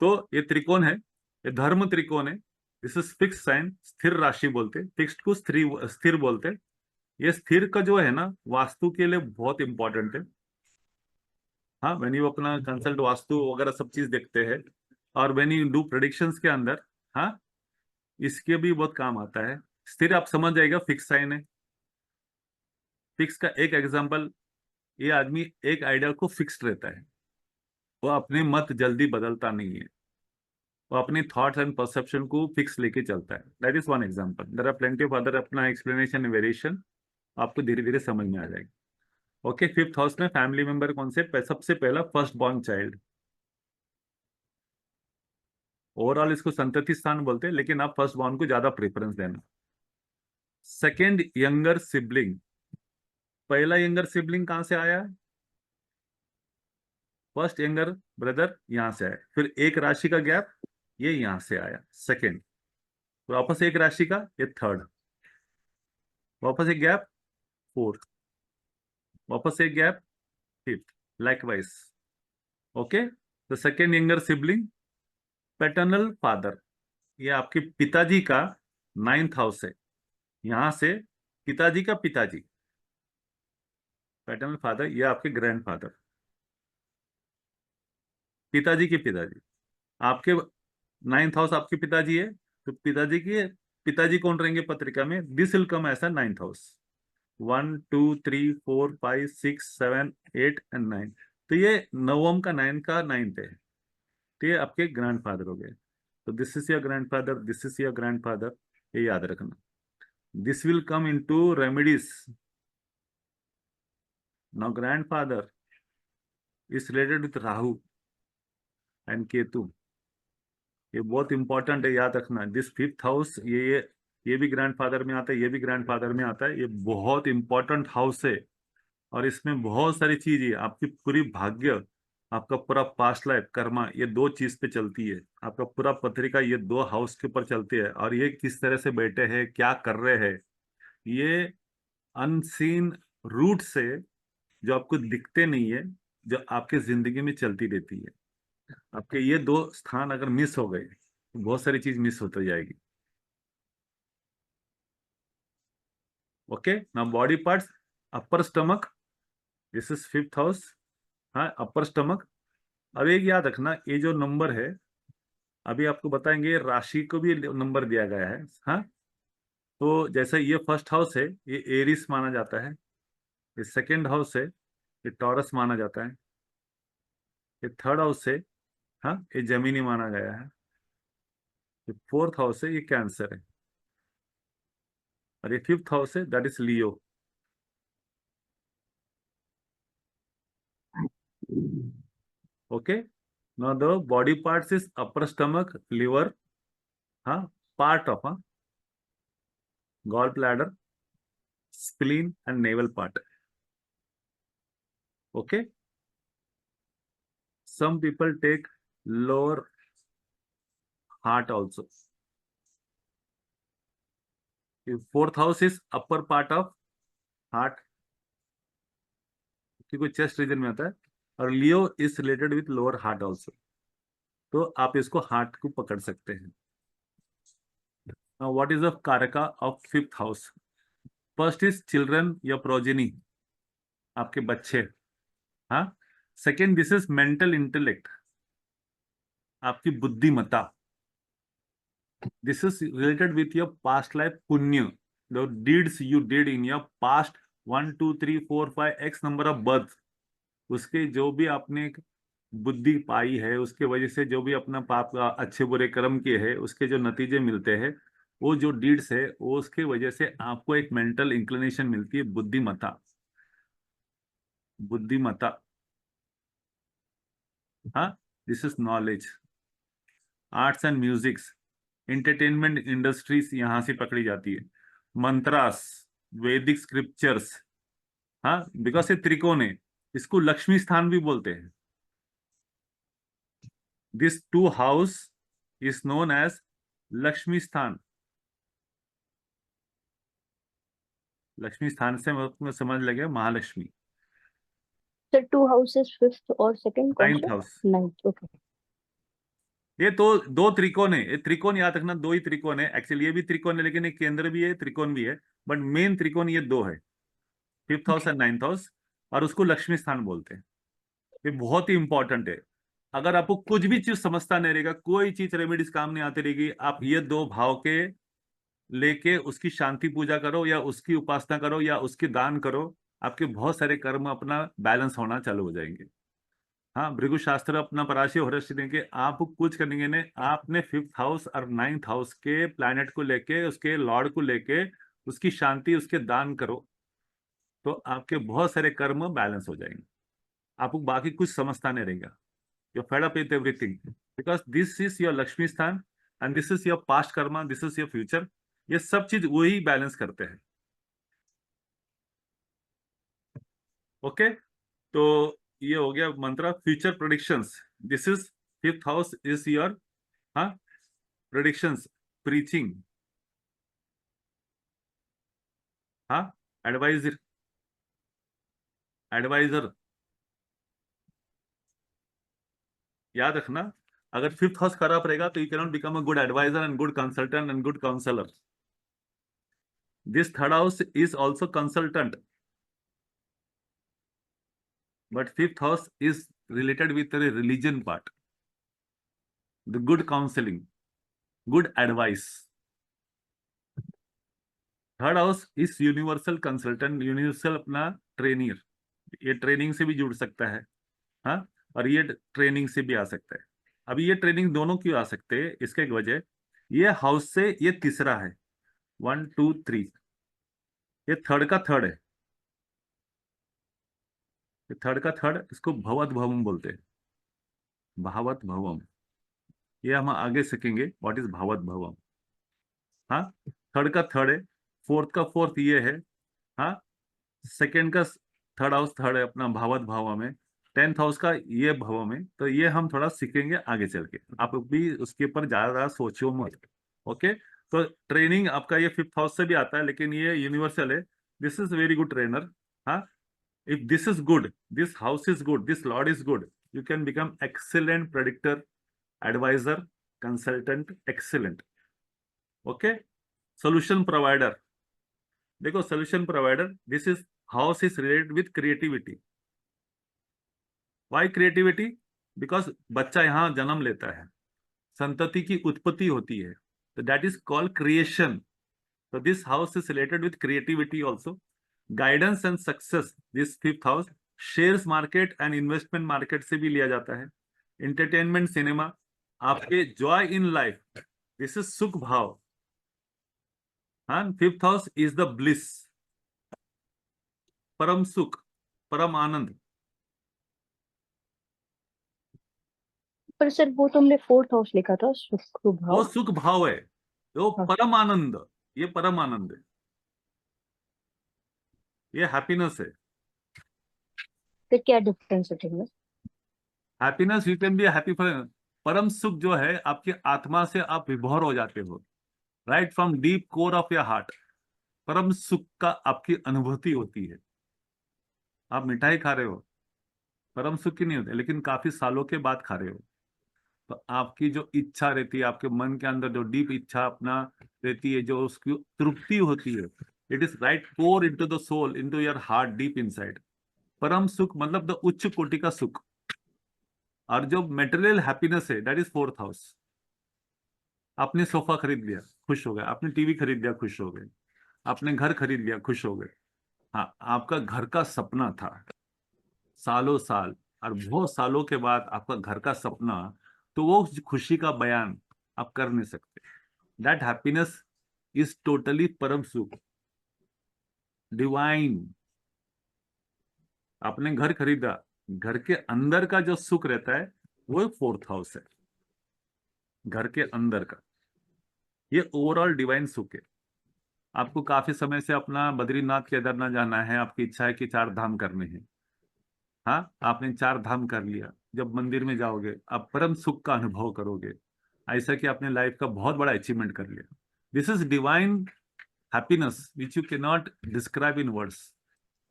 तो ये त्रिकोण है, ये धर्म त्रिकोण है। दिस इज फिक्स साइन, स्थिर राशि बोलते, फिक्स्ड को स्थिर बोलते। ये स्थिर का जो है ना, वास्तु के लिए बहुत इंपॉर्टेंट है। हाँ, व्हेन यू अपना कंसल्ट वास्तु वगैरह सब चीज देखते हैं, और व्हेन यू डू प्रेडिक्शंस के अंदर, हाँ, इसके भी बहुत काम आता है। स्थिर आप समझ जाएगा, फिक्स साइन है। फिक्स का एक एग्जांपल, ये आदमी एक आइडिया को फिक्स्ड रहता है, वो अपने मत जल्दी बदलता नहीं है, वो अपने थॉट्स एंड परसेप्शन को फिक्स लेके चलता है। That is one example. There are plenty of other अपना एक्सप्लेनेशन वेरिएशन, आपको धीरे धीरे समझ में आ जाएगा। ओके, फिफ्थ हाउस में फैमिली मेंबर कौन से? सबसे पहला फर्स्ट बॉर्न चाइल्ड। ओवरऑल इसको संतति स्थान बोलते हैं, लेकिन आप फर्स्ट बॉर्न को ज्यादा प्रेफरेंस देना। Second, younger sibling. पहला यंगर सिबलिंग कहां से आया? फर्स्ट यंगर ब्रदर यहां से आया, फिर एक राशि का गैप, ये यहां से आया सेकेंड, वापस एक राशि का, ये थर्ड, वापस एक गैप फोर्थ, वापस एक गैप फिफ्थ, लाइकवाइज। ओके, तो second younger sibling, paternal father, ये आपके पिताजी का 9th हाउस है, यहां से पिताजी का पिताजी, पैटर्नल फादर, ये आपके ग्रैंडफादर, पिताजी के पिताजी। आपके 9th हाउस आपके पिताजी है, तो पिताजी के पिताजी कौन रहेंगे पत्रिका में? दिस विल कम ऐसा 9th हाउस। 1 2 3 4 5 6 7 8 एंड 9, तो ये नवम का 9 का 9th है, तो ये आपके ग्रैंडफादर हो गए। तो this is your grandfather, this is your grandfather, ये याद रखना। This will come into remedies. Now grandfather is related with Rahu and Ketu, ये बहुत इंपॉर्टेंट है, याद रखना। दिस फिफ्थ हाउस, ये भी ग्रैंडफादर में आता है, ये भी ग्रैंडफादर में आता है, ये बहुत इंपॉर्टेंट हाउस है, और इसमें बहुत सारी चीजें आपकी पूरी भाग्य आपका पूरा पास्ट लाइफ कर्मा, ये दो चीज पे चलती है। आपका पूरा पत्रिका ये दो हाउस के ऊपर चलती है, और ये किस तरह से बैठे हैं, क्या कर रहे हैं, ये अनसीन रूट से, जो आपको दिखते नहीं है, जो आपके जिंदगी में चलती रहती है। आपके ये दो स्थान अगर मिस हो गए तो बहुत सारी चीज मिस होती जाएगी। Okay, now body parts, upper stomach, this is fifth house. हाँ, अपर स्टमक। अब एक याद रखना, ये जो नंबर है अभी आपको बताएंगे, राशि को भी नंबर दिया गया है। हाँ, तो जैसे ये फर्स्ट हाउस है, ये एरिस माना जाता है। ये सेकेंड हाउस है, ये टॉरस माना जाता है। ये थर्ड हाउस है, हाँ, ये जेमिनी माना गया है। ये फोर्थ हाउस है, ये कैंसर है। और ये फिफ्थ हाउस है, that is Leo. Okay, now the body parts is upper stomach, liver, हाँ, part of gall bladder, spleen and navel part. Okay, some people take lower heart also. If fourth house is upper part of heart, क्योंकि chest region में आता है, और Leo is related with lower heart also, तो आप इसको heart को पकड़ सकते हैं। Now, what is the कारका of fifth house? First is children या प्रोजेनी, आपके बच्चे। हाँ, second, this is mental intellect, आपकी बुद्धिमत्ता। This is related with your past life punya, the deeds you did in your past 1, 2, 3, 4, 5 x number of birth, उसके जो भी आपने बुद्धि पाई है, उसके वजह से जो भी अपना पाप अच्छे बुरे कर्म किए हैं, उसके जो नतीजे मिलते हैं, वो जो डीड्स है, वो उसके वजह से आपको एक मेंटल इंक्लिनेशन मिलती है, बुद्धिमत्ता। बुद्धिमत्ता, हाँ, this is knowledge. Arts and musics, entertainment industries यहां से पकड़ी जाती है। मंत्रास, वैदिक स्क्रिप्चर्स, हाँ, बिकॉज ये त्रिकोण है, इसको लक्ष्मी स्थान भी बोलते हैं। This two house is known as Lakshmi स्थान। लक्ष्मी स्थान से मैं समझ लगे Mahalakshmi. Sir two houses fifth और सेकंड कौन नाइन्थ सा? House, ninth, okay. ये तो दो त्रिकोण है, ये त्रिकोण याद रखना, दो ही त्रिकोण है। एक्चुअली ये भी त्रिकोण है, लेकिन एक केंद्र भी है, त्रिकोण भी है, बट मेन त्रिकोण ये दो है, fifth house and ninth house, और उसको लक्ष्मी स्थान बोलते हैं। ये बहुत ही इंपॉर्टेंट है। अगर आपको कुछ भी चीज समझता नहीं रहेगा, कोई चीज रेमेडीज काम नहीं आती रहेगी, आप ये दो भाव के लेके उसकी शांति पूजा करो, या उसकी उपासना करो, या उसकी दान करो, आपके बहुत सारे कर्म अपना बैलेंस होना चालू हो जाएंगे। हाँ, भृगु शास्त्र अपना पराशय हो रहा के आप कुछ करेंगे ने, आपने फिफ्थ हाउस और नाइन्थ हाउस के प्लैनेट को लेके, उसके लॉर्ड को लेके, उसकी शांति, उसके दान करो, तो आपके बहुत सारे कर्म बैलेंस हो जाएंगे। आपको बाकी कुछ समझता नहीं रहेगा। You're fed up with everything because this is your Lakshmi स्थान and this is your past karma, this is your future. ये सब चीज वही बैलेंस करते हैं। ओके, तो ये हो गया मंत्र। Future predictions, this is fifth house is your, हाँ, प्रेडिक्शंस, प्रीचिंग, हाँ, एडवाइजर, एडवाइजर, याद रखना, अगर फिफ्थ हाउस खराब रहेगा तो you can not become a good advisor and good consultant and good counsellor. This third house is also consultant, but fifth house is related with the religion part, the good counseling, good advice. Third house is universal consultant, universal अपना ट्रेनियर, ये training से भी जुड़ सकता है, हाँ, और ये ट्रेनिंग से भी आ सकता है। अभी ये ट्रेनिंग दोनों क्यों आ सकते हैं, इसका एक वजह, ये हाउस से ये तीसरा है, 1, 2, 3, ये थर्ड का थर्ड है, ये थर्ड का थर्ड, इसको भवत भवम बोलते हैं, भावत भवम। ये हम आगे सीखेंगे व्हाट इज भावत भवम। हाँ, थर्ड का थर्ड है, फोर्थ का फोर्थ ये है, हाँ, सेकेंड का थर्ड हाउस थर्ड है अपना भावत भाव में, 10th हाउस का ये भाव में, तो ये हम थोड़ा सीखेंगे आगे चल के, आप भी उसके ऊपर ज्यादा सोचो मत। ओके, तो ट्रेनिंग आपका ये 5th हाउस से भी आता है, लेकिन ये यूनिवर्सल है। This is very good trainer. हाँ, if this is good, this house is good, this lord is good, you can become excellent predictor, advisor, consultant, excellent. Okay, solution provider, देखो solution provider, this is house is related with creativity. Why creativity? Because बच्चा यहाँ जन्म लेता है, संतति की उत्पत्ति होती है, तो that is called creation. So this house is related with creativity also. Guidance and success, this 5th house. Shares market and investment market से भी लिया जाता है। एंटरटेनमेंट, सिनेमा, आपके joy in life, this is सुख भाव। हाँ, 5th house is the bliss, परम सुख, परम आनंद। पर सर वो तो हमने 4th हाउस लिखा था, सुख वो भाव। सुख भाव है, वो हाँ। परम आनंद, ये परम आनंद है, ये हैप्पीनेस है। फिर क्या डिफरेंस है इनमें? Happiness, you can be happy for, परम सुख जो है आपकी आत्मा से आप विभोर हो जाते हो, right from deep core of your heart. परम सुख का आपकी अनुभूति होती है। आप मिठाई खा रहे हो, परम सुख की नहीं होती, लेकिन काफी सालों के बाद खा रहे हो, तो आपकी जो इच्छा रहती है, आपके मन के अंदर जो डीप इच्छा अपना रहती है, जो उसकी तृप्ति होती है, it is right pour into the soul, into your heart, deep inside. परम सुख मतलब द उच्च कोटि का सुख। और जो मेटेरियल हैप्पीनेस है, दैट इज 4th हाउस। आपने सोफा खरीद लिया, खुश हो गए, आपने टीवी खरीद लिया, खुश हो गए, आपने घर खरीद लिया, खुश हो गए। हाँ, आपका घर का सपना था सालों साल, और बहुत सालों के बाद आपका घर का सपना, तो वो खुशी का बयान आप कर नहीं सकते। दैट हैप्पीनेस इज टोटली परम सुख, डिवाइन। आपने घर खरीदा, घर के अंदर का जो सुख रहता है वो 4th हाउस है, घर के अंदर का, ये ओवरऑल डिवाइन सुख है। आपको काफी समय से अपना बद्रीनाथ केदारनाथ जाना है, आपकी इच्छा है कि 4 धाम करने हैं। हाँ, आपने 4 धाम कर लिया, जब मंदिर में जाओगे आप परम सुख का अनुभव करोगे, ऐसा कि आपने लाइफ का बहुत बड़ा अचीवमेंट कर लिया। This is divine happiness which you can not describe in words.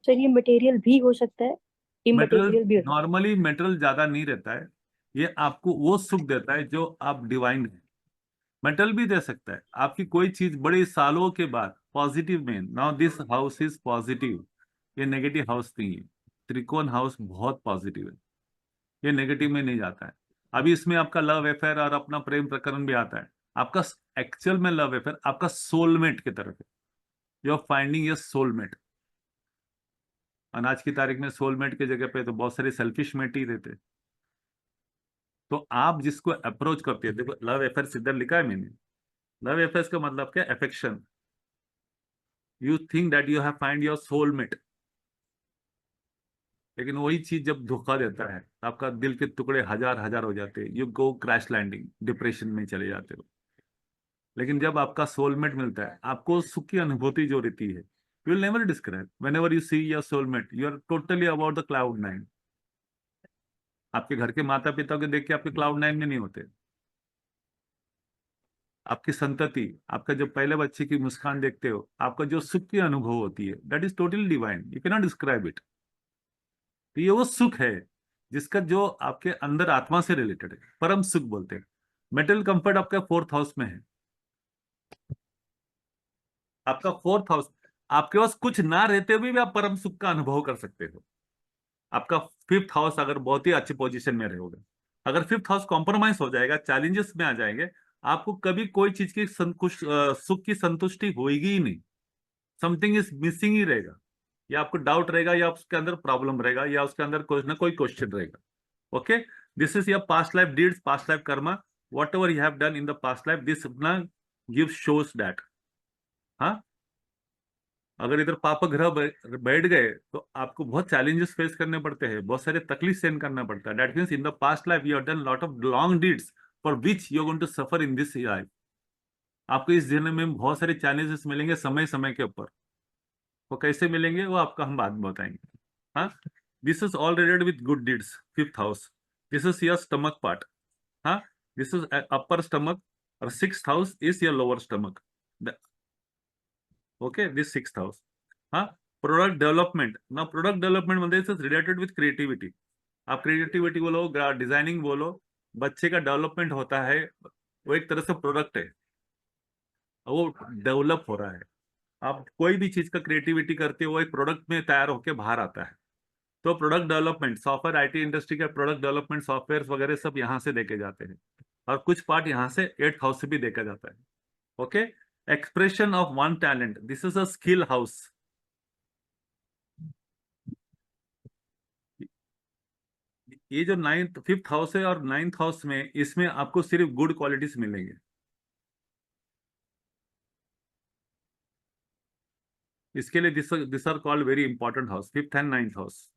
Sir ये मटेरियल भी हो सकता है, मेटल, इमटेरियल भी हो सकता नॉर्मली मेटल ज्यादा नहीं रहता है, ये आपको वो सुख देता है जो आप डिवाइन है। मेटल भी दे सकता है, आपकी कोई चीज बड़े सालों के बाद पॉजिटिव में, now this house is positive, ये नेगेटिव हाउस नहीं है। त्रिकोण हाउस बहुत पॉजिटिव है, ये नेगेटिव में नहीं जाता है। अभी इसमें आपका लव अफेयर और अपना प्रेम प्रकरण भी आता है। आपका एक्चुअल में लव अफेयर आपका सोलमेट की तरफ है, you are finding your soulmate. और आज की तारीख में सोलमेट की जगह पे तो बहुत सारे सेल्फिश मेट ही रहते। तो आप जिसको अप्रोच करते हैं, देखो लव अफेयर सीधा लिखा है मैंने, लव अफेयर्स का मतलब क्या? Affection. You think that you have find your soulmate, लेकिन वही चीज जब धोखा देता है तो आपका दिल के टुकड़े हजार हजार हो जाते हैं, you go crash landing, depression में चले जाते हो। लेकिन जब आपका सोलमेट मिलता है, आपको सुख की अनुभूति जो रहती है, you will never describe. Whenever you see your soulmate, you are totally about the cloud 9। आपके घर के माता पिता को देख के आपके क्लाउड 9 में नहीं होते। आपकी संतति, आपका जो पहले बच्चे की मुस्कान देखते हो, आपका जो सुख की अनुभव होती है, that is totally divine, you can not describe it. तो ये वो सुख है जिसका जो आपके अंदर आत्मा से रिलेटेड है, परम सुख बोलते हैं। मेटल कंफर्ट आपका 4th हाउस में है। आपका 4th हाउस, आपके पास कुछ ना रहते हुए भी आप परम सुख का अनुभव कर सकते हो। आपका 5th हाउस अगर बहुत ही अच्छी पोजीशन में रहोगे, अगर 5th हाउस कॉम्प्रोमाइज हो जाएगा, चैलेंजेस में आ जाएंगे, आपको कभी कोई चीज की सुख की संतुष्टि होगी ही नहीं। समथिंग इज मिसिंग ही रहेगा, या आपको डाउट रहेगा, या उसके अंदर प्रॉब्लम रहेगा, या उसके अंदर कोई ना कोई क्वेश्चन रहेगा। Okay, this is your past life deeds, past life Karma, what ever you have done in the past life, this give shows that. हाँ, अगर इधर पाप ग्रह बैठ गए तो आपको बहुत चैलेंजेस फेस करने पड़ते हैं, बहुत सारे तकलीफ सहन करना पड़ता है। That means in the past life you have done lot of long deeds for which you are going to suffer in this life. आपको इस जन्म में बहुत सारे चैलेंजेस मिलेंगे समय समय के ऊपर। वो कैसे मिलेंगे वो आपका हम बाद में बताएंगे। हाँ, This is all related with good deeds. Fifth house. This is your stomach part. Huh? This is upper stomach, or sixth house is your lower stomach. Okay, this sixth house. Huh? Product development. Now product development मध्ये is related with creativity. आप creativity बोलो, designing बोलो, बच्चे का development होता है, वो एक तरह से प्रोडक्ट है, वो डेवलप हो रहा है। आप कोई भी चीज का क्रिएटिविटी करते हो, वो एक प्रोडक्ट में तैयार होकर बाहर आता है। तो product development, software IT industry का प्रोडक्ट डेवलपमेंट, सॉफ्टवेयर वगैरह सब यहाँ से देखे जाते हैं, और कुछ पार्ट यहाँ से 8th हाउस से भी देखा जाता है। Okay, expression of one talent, this is a skill house. ये जो 5th हाउस है और 9th हाउस में, इसमें आपको सिर्फ गुड क्वालिटीज मिलेंगे। इसके लिए this are called very important house, 5th and 9th house.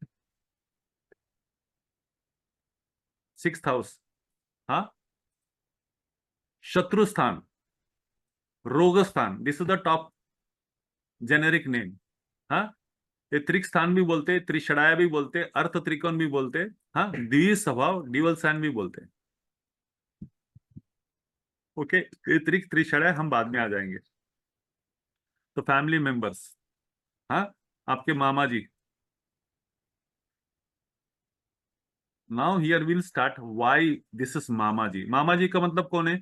6th house, हाँ, शत्रु स्थान, रोग स्थान, this is the top generic name. हाँ, ये त्रिक स्थान भी बोलते, त्रिषडाया भी बोलते, अर्थ त्रिकोण भी बोलते, हाँ, द्वि स्वभाव ड्यूअल साइन भी बोलते। ओके, ये त्रिक त्रिषडाया हम बाद में आ जाएंगे। तो फैमिली मेंबर्स, हाँ, आपके मामा जी। Now here will start why this is मामा जी। मामा जी का मतलब कौन है?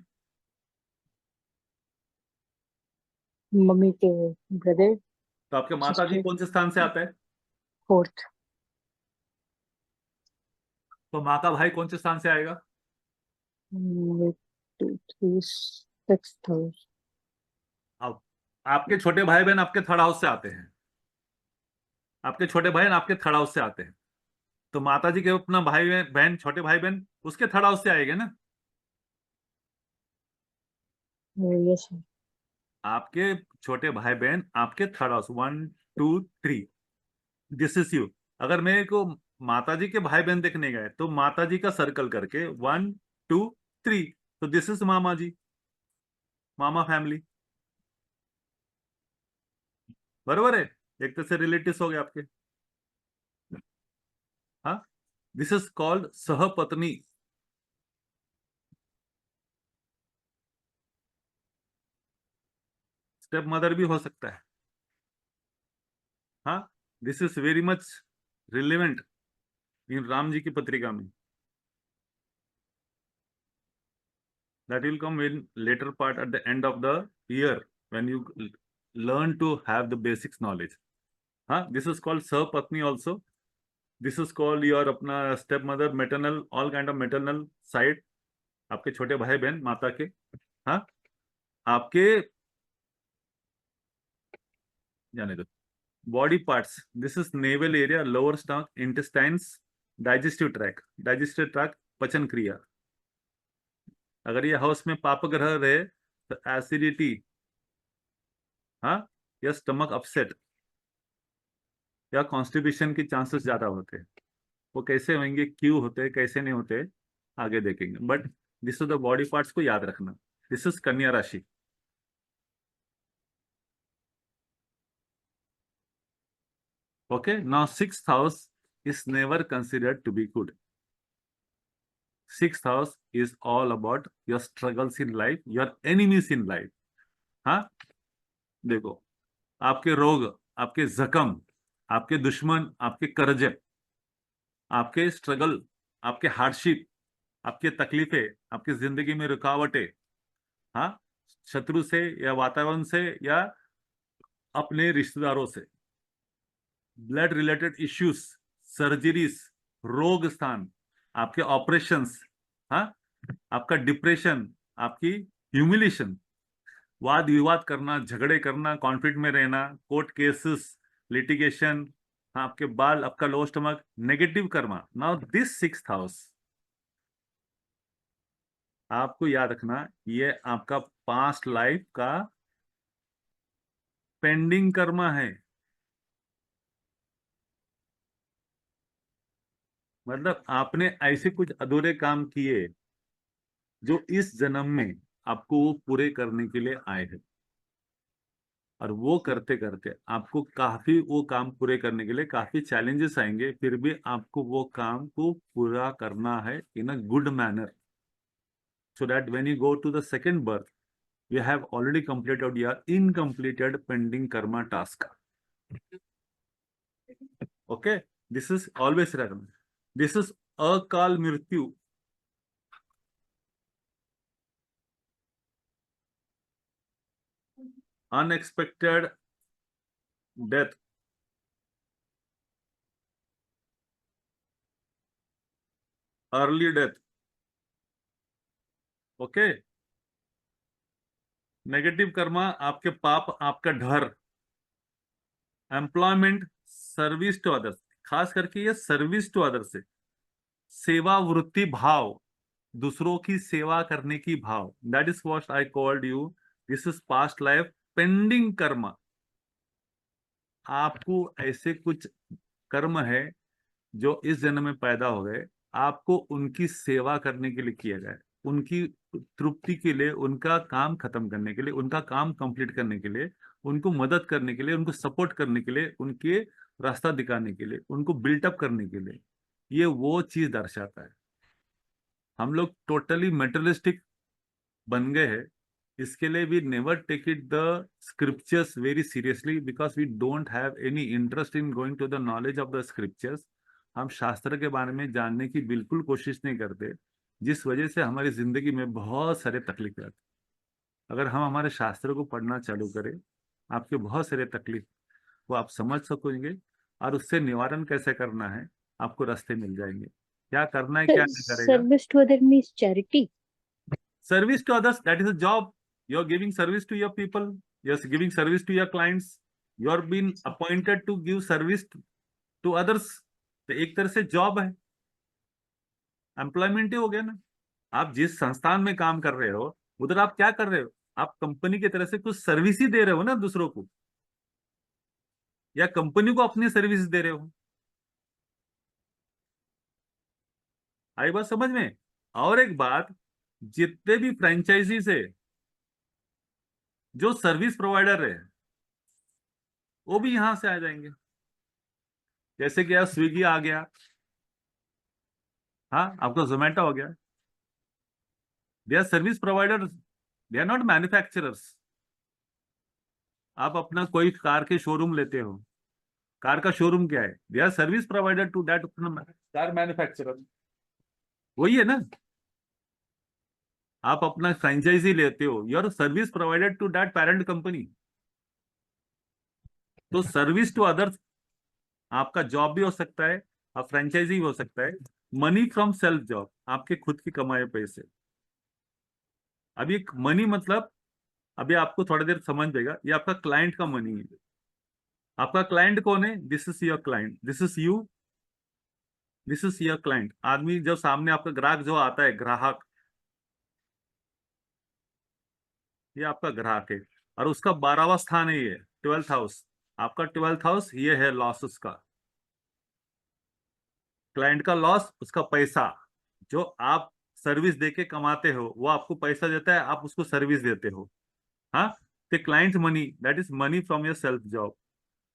मम्मी के ब्रदर, तो आपके माता जी सिस्टर, कौन से स्थान से आता है? 4th। तो माँ का भाई कौन से स्थान से आएगा? 2, 3, 6th हाउस। अब आपके छोटे भाई बहन आपके थर्ड हाउस से आते हैं, आपके छोटे बहन आपके थर्ड हाउस से आते हैं, तो माता जी के अपना भाई बहन, छोटे भाई बहन उसके थर्ड हाउस से आएंगे ना। Yes sir. आपके छोटे भाई बहन आपके third house, 1 2 3, this is you. अगर मेरे को माता जी के भाई बहन देखने गए, तो माता जी का सर्कल करके 1 2 3, तो दिस इज मामा जी, मामा फैमिली। बरोबर है, एक तरह से रिलेटिव्स हो गए आपके। हाँ, दिस इज कॉल्ड सहपत्नी। स्टेप मदर भी हो सकता है। हाँ, this is very much relevant in Ram ji की पत्रिका में। That will come in later part at the end of the year when you learn to have the basics knowledge. Huh? This is called Sapatni also. This is called your अपना stepmother, maternal, all kind of maternal side. आपके छोटे भाई बहन माता के, हाँ, आपके जाने दो body parts. This is naval area, lower stomach, intestines, digestive tract, पचन क्रिया। अगर ये हाउस में पाप ग्रह रहे तो एसिडिटी, हाँ, या स्टमक अपसेट या कॉन्स्टिपेशन के चांसेस ज्यादा होते हैं। वो कैसे होंगे, क्यों होते हैं, कैसे नहीं होते, आगे देखेंगे। But this is the body parts को याद रखना। दिस इज कन्या राशि। Okay, now 6th house is never considered to be good. 6th house is all about your struggles in life, your enemies in life. हाँ, देखो, आपके रोग, आपके जख्म, आपके दुश्मन, आपके कर्जे, आपके स्ट्रगल, आपके हार्डशिप, आपके तकलीफें, आपकी जिंदगी में रुकावटें, हाँ, शत्रु से या वातावरण से या अपने रिश्तेदारों से, ब्लड रिलेटेड इश्यूज, सर्जरीज, रोग स्थान, आपके ऑपरेशंस, हाँ, आपका डिप्रेशन, आपकी ह्यूमिलेशन, वाद विवाद करना, झगड़े करना, कॉन्फ्लिक्ट में रहना, कोर्ट केसेस, लिटिगेशन, आपके बाल, आपका low stomach, negative karma. Now this 6th house, आपको याद रखना, ये आपका पास्ट लाइफ का पेंडिंग कर्मा है। मतलब आपने ऐसे कुछ अधूरे काम किए जो इस जन्म में आपको वो पूरे करने के लिए आए हैं। और वो करते करते आपको काफी वो काम पूरे करने के लिए काफी चैलेंजेस आएंगे, फिर भी आपको वो काम को पूरा करना है in a good manner, so that when you go to the second birth, you have already completed your incompleted pending karma task. Okay, this is always written. This is akal mrityu. Unexpected death. Early death. Okay. Negative Karma आपके पाप, आपका डर, employment, service to others, खास करके ये service to others से सेवा वृत्ति भाव, दूसरों की सेवा करने की भाव, that is what I called you, this is past life pending Karma. आपको ऐसे कुछ कर्म है जो इस जन्म में पैदा हो गए, आपको उनकी सेवा करने के लिए किया गया है, उनकी तृप्ति के लिए, उनका काम खत्म करने के लिए, उनका काम कंप्लीट करने के लिए, उनको मदद करने के लिए, उनको सपोर्ट करने के लिए, उनके रास्ता दिखाने के लिए, उनको बिल्टअप करने के लिए, ये वो चीज दर्शाता है। हम लोग टोटली मेटेरियलिस्टिक बन गए हैं, इसके लिए we never take it the scriptures very seriously because we don't have any interest in going to the knowledge of the scriptures. हम शास्त्र के बारे में जानने की बिल्कुल कोशिश नहीं करते, जिस वजह से हमारी जिंदगी में बहुत सारे तकलीफ आते। अगर हम हमारे शास्त्र को पढ़ना चालू करें, आपके बहुत सारे तकलीफ वो आप समझ सकोगे और उससे निवारण कैसे करना है आपको रास्ते मिल जाएंगे। क्या करना है, क्या नहीं करेगा। Service to other means charity. Service to others, that is a job. You're giving service to your people. You're giving service to your clients. You're been appointed to give service to others. तो एक तरह से job है, employment ही हो गया ना। आप जिस संस्थान में काम कर रहे हो उधर आप क्या कर रहे हो, आप कंपनी की तरह से कुछ सर्विस ही दे रहे हो ना दूसरों को, या कंपनी को अपनी सर्विस दे रहे हो। आई बात समझ में। और एक बात, जितने भी फ्रेंचाइजीज है जो सर्विस प्रोवाइडर है वो भी यहां से आ जाएंगे। जैसे कि स्विगी आ गया, हाँ आपका जोमेटो हो गया, they are service providers, they are not manufacturers. आप अपना कोई कार के शोरूम लेते हो, कार का शोरूम क्या है, they are service provider to that car manufacturer, वही है ना। आप अपना फ्रेंचाइजी लेते हो, you are service provider to that parent company. तो सर्विस टू अदर्स आपका जॉब भी हो सकता है और फ्रेंचाइजी भी हो सकता है। मनी फ्रॉम सेल्फ जॉब, आपके खुद की कमाए पैसे। अभी मनी मतलब, अभी आपको थोड़ी देर समझ जाएगा, ये आपका क्लाइंट का मनी है। आपका क्लाइंट कौन है, this is your client, this is you, this is your client. आदमी जब सामने आपका ग्राहक जो आता है, ग्राहक, ये आपका ग्राहक है और उसका 12वां स्थान है, ये 12th हाउस। आपका 12th हाउस ये है लॉसेस का। क्लाइंट का लॉस, उसका पैसा जो आप सर्विस देके कमाते हो, वो आपको पैसा देता है, आप उसको सर्विस देते हो। हाँ, the client's money, that is money from your self job.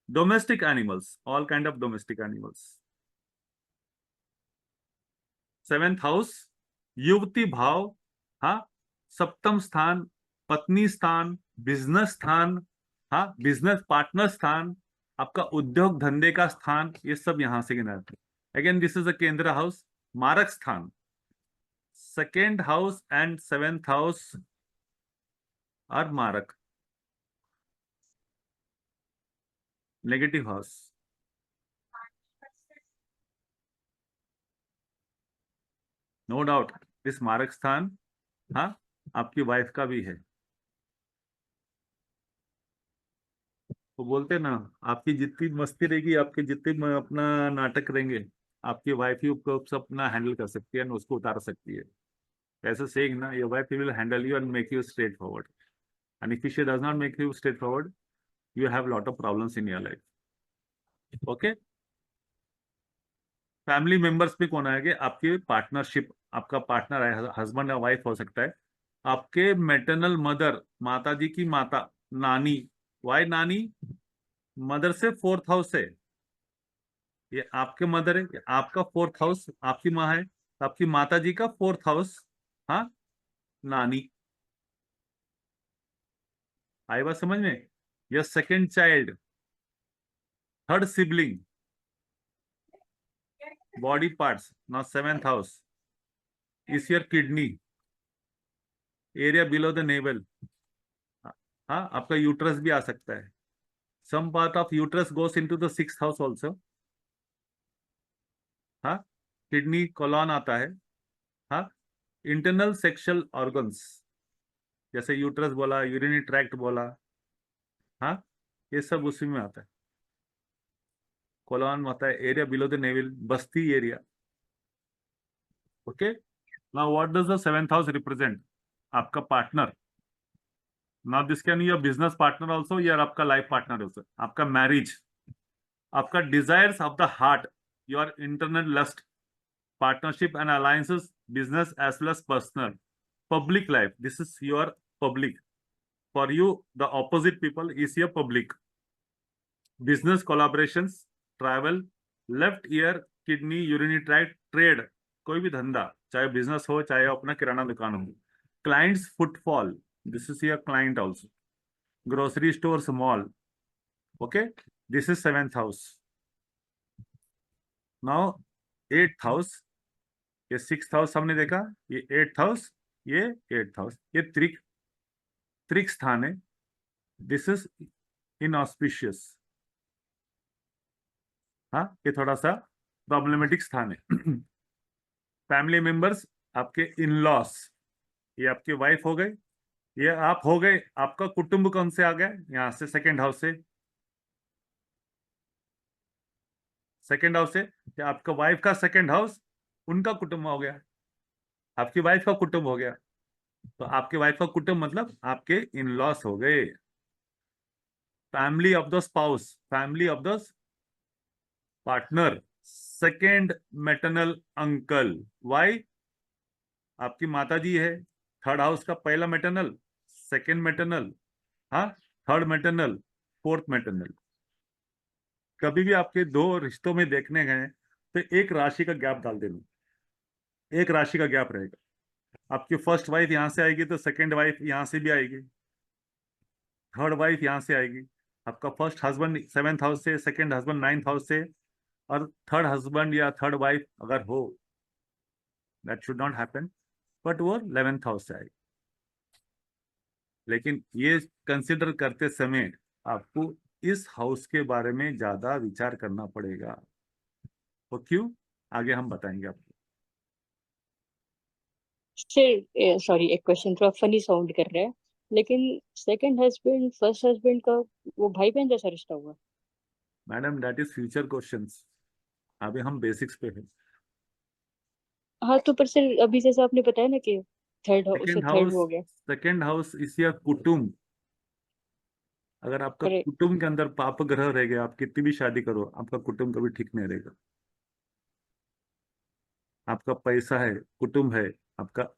Domestic animals, all kind of domestic animals. 7th house, युवती भाव, हाँ, सप्तम स्थान, पत्नी स्थान, बिजनेस स्थान, हाँ, बिजनेस पार्टनर स्थान, आपका उद्योग धंधे का स्थान, ये सब यहां से गिनाते हैं। अगेन दिस इज अ केंद्र हाउस, मारक स्थान। 2nd house and 7th house are मारक, नेगेटिव हाउस। नो डाउट इस मारक स्थान, हाँ, आपकी वाइफ का भी है। वो बोलते ना, आपकी जितनी मस्ती रहेगी, आपके जितने अपना नाटक रहेंगे, आपकी वाइफ ही उसको अपना हैंडल कर सकती है, उसको उतार सकती है। ऐसे सेइंग ना, your wife will handle you and make you straight forward, and if she does not make you straight forward, you have lot of problems in your life. Okay, family members में कौन आएंगे, आपके partnership, आपका partner है, husband या wife हो सकता है, आपके मैटरनल मदर, माता जी की माता, नानी, वाई नानी? मदर से फोर्थ हाउस है, ये आपके मदर है, ये आपका फोर्थ हाउस, आपकी माँ है, आपकी माता जी का फोर्थ हाउस, हाँ, नानी। आई बात समझ में? यह second child, third sibling, body parts, now seventh house is your kidney, area below the navel. हाँ, आपका यूट्रस भी आ सकता है। Some part of uterus goes into the sixth house also. हाँ, किडनी, कोलॉन आता है। हाँ, इंटरनल सेक्सुअल ऑर्गन्स, जैसे यूट्रस बोला, यूरिनरी ट्रैक्ट बोला, हाँ, ये सब उसी में आता है। कोलॉन होता है एरिया बिलो द नेवल, बस्ती area. Okay, now what does the seventh house represent? आपका partner. Now this can your business partner also, या आपका लाइफ पार्टनर ऑल्सो, आपका मैरिज, आपका desires of the heart, your internal lust, partnership and alliances, business as well as personal, public life. This is your public. For you, the opposite people is your public. Business collaborations, travel, left ear, kidney, urinary tract, trade, कोई भी धंधा, चाहे business हो चाहे अपना किराना दुकान हो. Clients footfall, this is your client also. Grocery stores, mall. Okay, this is seventh house. Now eighth house, ये सिक्स्थ हाउस हमने देखा, ये एट्थ हाउस, ये एट्थ हाउस, ये त्रिक स्थान है। This is inauspicious. हाँ, ये थोड़ा सा प्रॉब्लमेटिक स्थान है। फैमिली मेंबर्स, आपके इन लॉस, ये आपकी वाइफ हो गई, ये आप हो गए, आपका कुटुंब कौन से आ गया? यहाँ से सेकेंड हाउस से, सेकेंड हाउस से, या आपका वाइफ का सेकेंड हाउस उनका कुटुंब हो गया, आपकी वाइफ का कुटुंब हो गया। तो आपके वाइफ का कुटुंब मतलब आपके इन लॉस हो गए। Family of the spouse, family of the partner, second maternal uncle. Why? आपकी माता जी है, थर्ड हाउस का पहला मैटरनल, सेकेंड मैटरनल, हाँ, थर्ड मैटरनल, फोर्थ मैटरनल। कभी भी आपके दो रिश्तों में देखने गए तो एक राशि का गैप डाल देना, एक राशि का गैप रहेगा। आपकी फर्स्ट वाइफ यहां से आएगी तो सेकेंड वाइफ यहां से भी आएगी, थर्ड वाइफ यहां से आएगी। आपका फर्स्ट हस्बैंड सेवेंथ हाउस से, सेकेंड हस्बैंड नाइन्थ हाउस से, और थर्ड हस्बैंड या थर्ड वाइफ अगर हो, that should not happen, but वो 11th हाउस से आएगी। लेकिन ये कंसिडर करते समय आपको इस हाउस के बारे में ज्यादा विचार करना पड़ेगा। तो क्यों, आगे हम बताएंगे आपको। सर सॉरी, एक क्वेश्चन थोड़ा फनी साउंड कर रहा है, लेकिन सेकंड हस्बैंड फर्स्ट हस्बैंड का वो भाई बहन जैसा रिश्ता हुआ? Madam, that is future questions, अभी हम बेसिक्स पे हैं। हाँ तो पर सर अभी जैसे आपने बताया ना कि थर्ड हाउस से सेकेंड थर्ड हाउस, हो गया। सेकेंड हाउस इस या कुटुंब, अगर आपका अरे कुटुंब के अंदर पाप ग्रह रह गया, आप कितनी भी शादी करो, आपका कुटुंब कभी ठीक नहीं रहेगा। आपका पैसा है, कुटुंब है, आपका,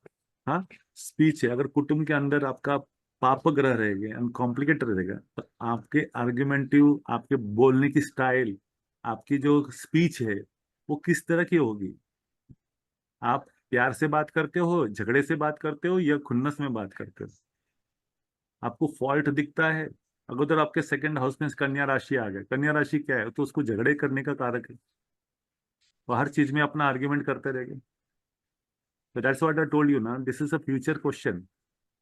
हाँ, स्पीच है, अगर कुटुंब के अंदर आपका पाप ग्रह रहेगा, अनकॉम्प्लिकेटेड रहेगा, तो आपके आर्ग्यूमेंटिव, आपके बोलने की स्टाइल, आपकी जो स्पीच है वो किस तरह की होगी? आप प्यार से बात करते हो, झगड़े से बात करते हो, या खुन्नस में बात करते हो? आपको फॉल्ट दिखता है? अगर आपके सेकंड हाउस में कन्या राशि आ गए, कन्या राशि क्या है? तो उसको झगड़े करने का कारक है, वो हर चीज में अपना आर्ग्यूमेंट करते रहेंगे। तो that's what I told you ना, this is a future question.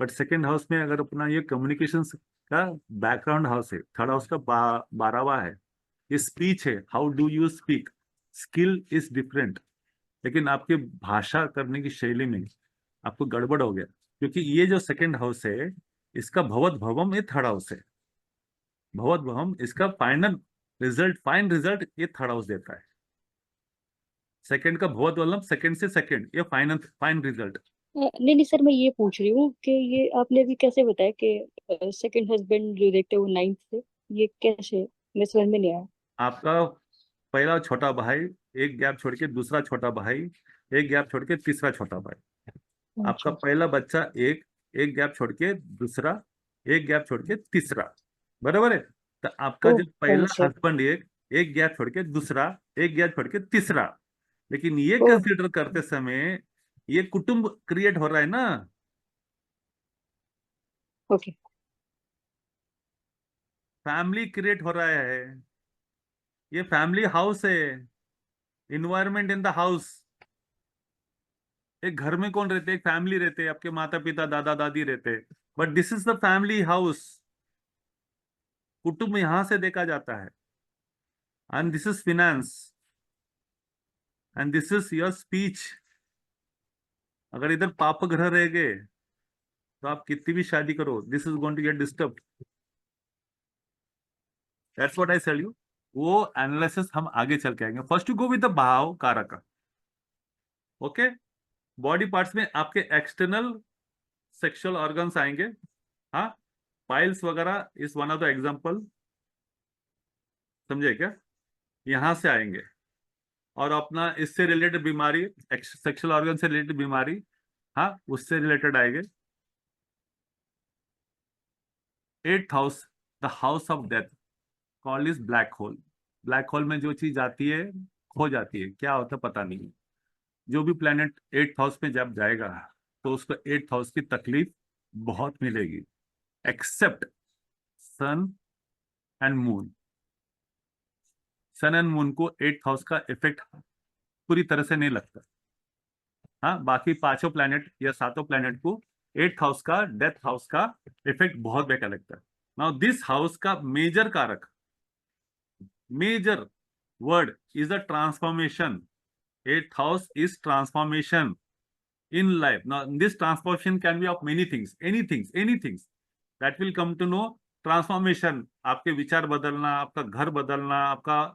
But second house में अगर अपना ये कम्युनिकेशन का बैकग्राउंड हाउस है, थर्ड हाउस का 12वां है, ये स्पीच है, how do you speak, skill is different. लेकिन आपके भाषा करने की शैली में आपको गड़बड़ हो गया, क्योंकि ये जो सेकंड हाउस है इसका भवत भवम ये थर्ड हाउस है। भवत भवम इसका फाइनल रिजल्ट, फाइन रिजल्ट ये थर्ड हाउस देता है। सेकंड का भवत वल्लभ, सेकंड से सेकंड, ये फाइनल फाइन रिजल्ट। नहीं नहीं सर, मैं ये पूछ रही हूँ कि ये आपने अभी कैसे बताया कि सेकंड हस्बैंड जो देखते हैं वो नाइन्थ से, ये कैसे, मेरे समझ में नहीं आया। आपका पहला छोटा भाई, एक गैप छोड़ के दूसरा छोटा भाई, एक गैप छोड़ के तीसरा छोटा भाई। आपका अच्छा पहला बच्चा एक, एक गैप छोड़ के दूसरा, एक गैप छोड़ के तीसरा। बराबर है। तो आपका ओ जो पहला अच्छा। हस्बैंड एक एक गया छोड़ के दूसरा, एक गया छोड़ के तीसरा, लेकिन ये ओ कंसीडर करते समय ये कुटुंब क्रिएट हो रहा है ना, ओके। फैमिली क्रिएट हो रहा है, ये फैमिली हाउस है, इन्वायरमेंट इन द हाउस। एक घर में कौन रहते, एक फैमिली रहते, आपके माता पिता दादा दादी रहते, but this is the family house. कुटुंब यहां से देखा जाता है, and this is finance, and this is your speech. अगर इधर पाप ग्रह रह गए तो आप कितनी भी शादी करो, this is going to get disturb. That's what I tell you. वो एनालिसिस हम आगे चल के आएंगे। First to go with the भाव कारक। ओके, बॉडी पार्ट्स में आपके एक्सटर्नल सेक्सुअल ऑर्गन्स आएंगे। हाँ, पाइल्स वगैरह is one of the example, समझे क्या, यहां से आएंगे। और अपना इससे रिलेटेड बीमारी, सेक्सुअल ऑर्गन से रिलेटेड बीमारी, हाँ, उससे रिलेटेड आएंगे। 8th house, the house of death, called is black hole. Black hole में जो चीज आती है खो जाती है, क्या होता है पता नहीं। जो भी प्लेनेट 8th हाउस में जब जाएगा तो उसको 8th हाउस की तकलीफ बहुत मिलेगी, except sun and moon. Sun and moon को 8th हाउस का इफेक्ट पूरी तरह से नहीं लगता। हाँ, बाकी पांचों प्लेनेट या सातों प्लेनेट को 8th हाउस का, डेथ हाउस का इफेक्ट बहुत बेकार लगता है। नाउ दिस हाउस का मेजर कारक, major word is a transformation. 8th house is transformation in life. Now, this transformation can be of many things, anything that will come to know transformation. आपके विचार बदलना, आपका घर बदलना, आपका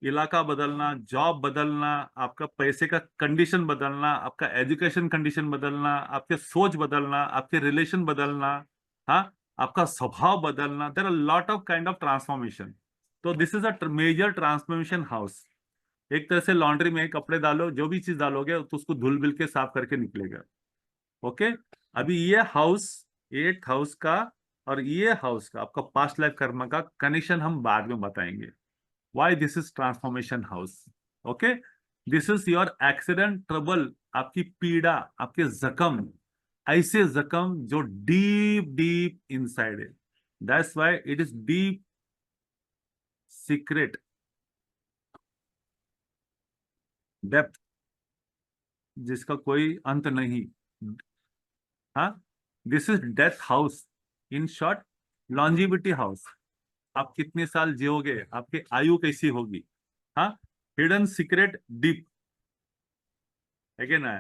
इलाका बदलना, जॉब बदलना, आपका पैसे का कंडीशन बदलना, आपका एजुकेशन कंडीशन बदलना, आपके सोच बदलना, आपके रिलेशन बदलना, हाँ, आपका स्वभाव बदलना। There are lot of kind of transformation. तो this is a major transformation house. एक तरह से लॉन्ड्री में कपड़े डालो, जो भी चीज डालोगे तो उसको धुल बिल के साफ करके निकलेगा। ओके, अभी ये हाउस 8th हाउस का और ये हाउस का आपका पास्ट लाइफ कर्म का कनेक्शन हम बाद में बताएंगे। Why this is transformation house. Okay, this is your accident trouble, आपकी पीड़ा, आपके जख्म, ऐसे जख्म जो डीप डीप इनसाइड है। That's why it is deep secret depth, जिसका कोई अंत नहीं। हाँ, this is death house, in short longevity house. आप कितने साल जियोगे, आपकी आयु कैसी होगी। हाँ, हिडन सीक्रेट डीप है ना।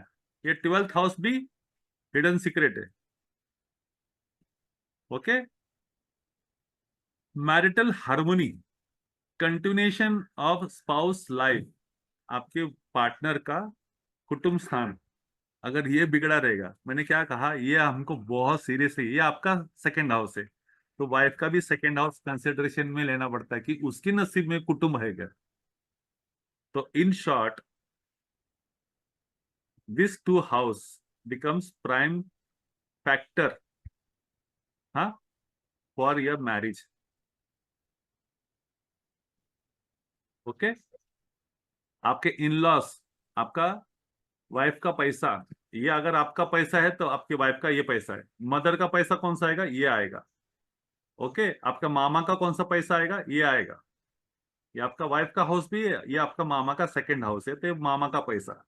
ये 12th हाउस भी हिडन सीक्रेट है। Okay, marital harmony, continuation of spouse life, आपके पार्टनर का कुटुंब स्थान अगर ये बिगड़ा रहेगा, मैंने क्या कहा, ये हमको बहुत सीरियस है, ये आपका सेकंड हाउस है, तो वाइफ का भी सेकंड हाउस कंसिडरेशन में लेना पड़ता है कि उसकी नसीब में कुटुंब है क्या। तो in short this two house becomes prime factor, हाँ, फॉर योर मैरिज। ओके, आपके इन लॉस, आपका वाइफ का पैसा, ये अगर आपका पैसा है तो आपके वाइफ का ये पैसा है। मदर का पैसा कौन सा आएगा, ये आएगा। ओके, आपका मामा का कौन सा पैसा आएगा, ये आएगा। ये आपका वाइफ का हाउस भी है, ये आपका मामा का सेकंड हाउस है, तो ये मामा का पैसा।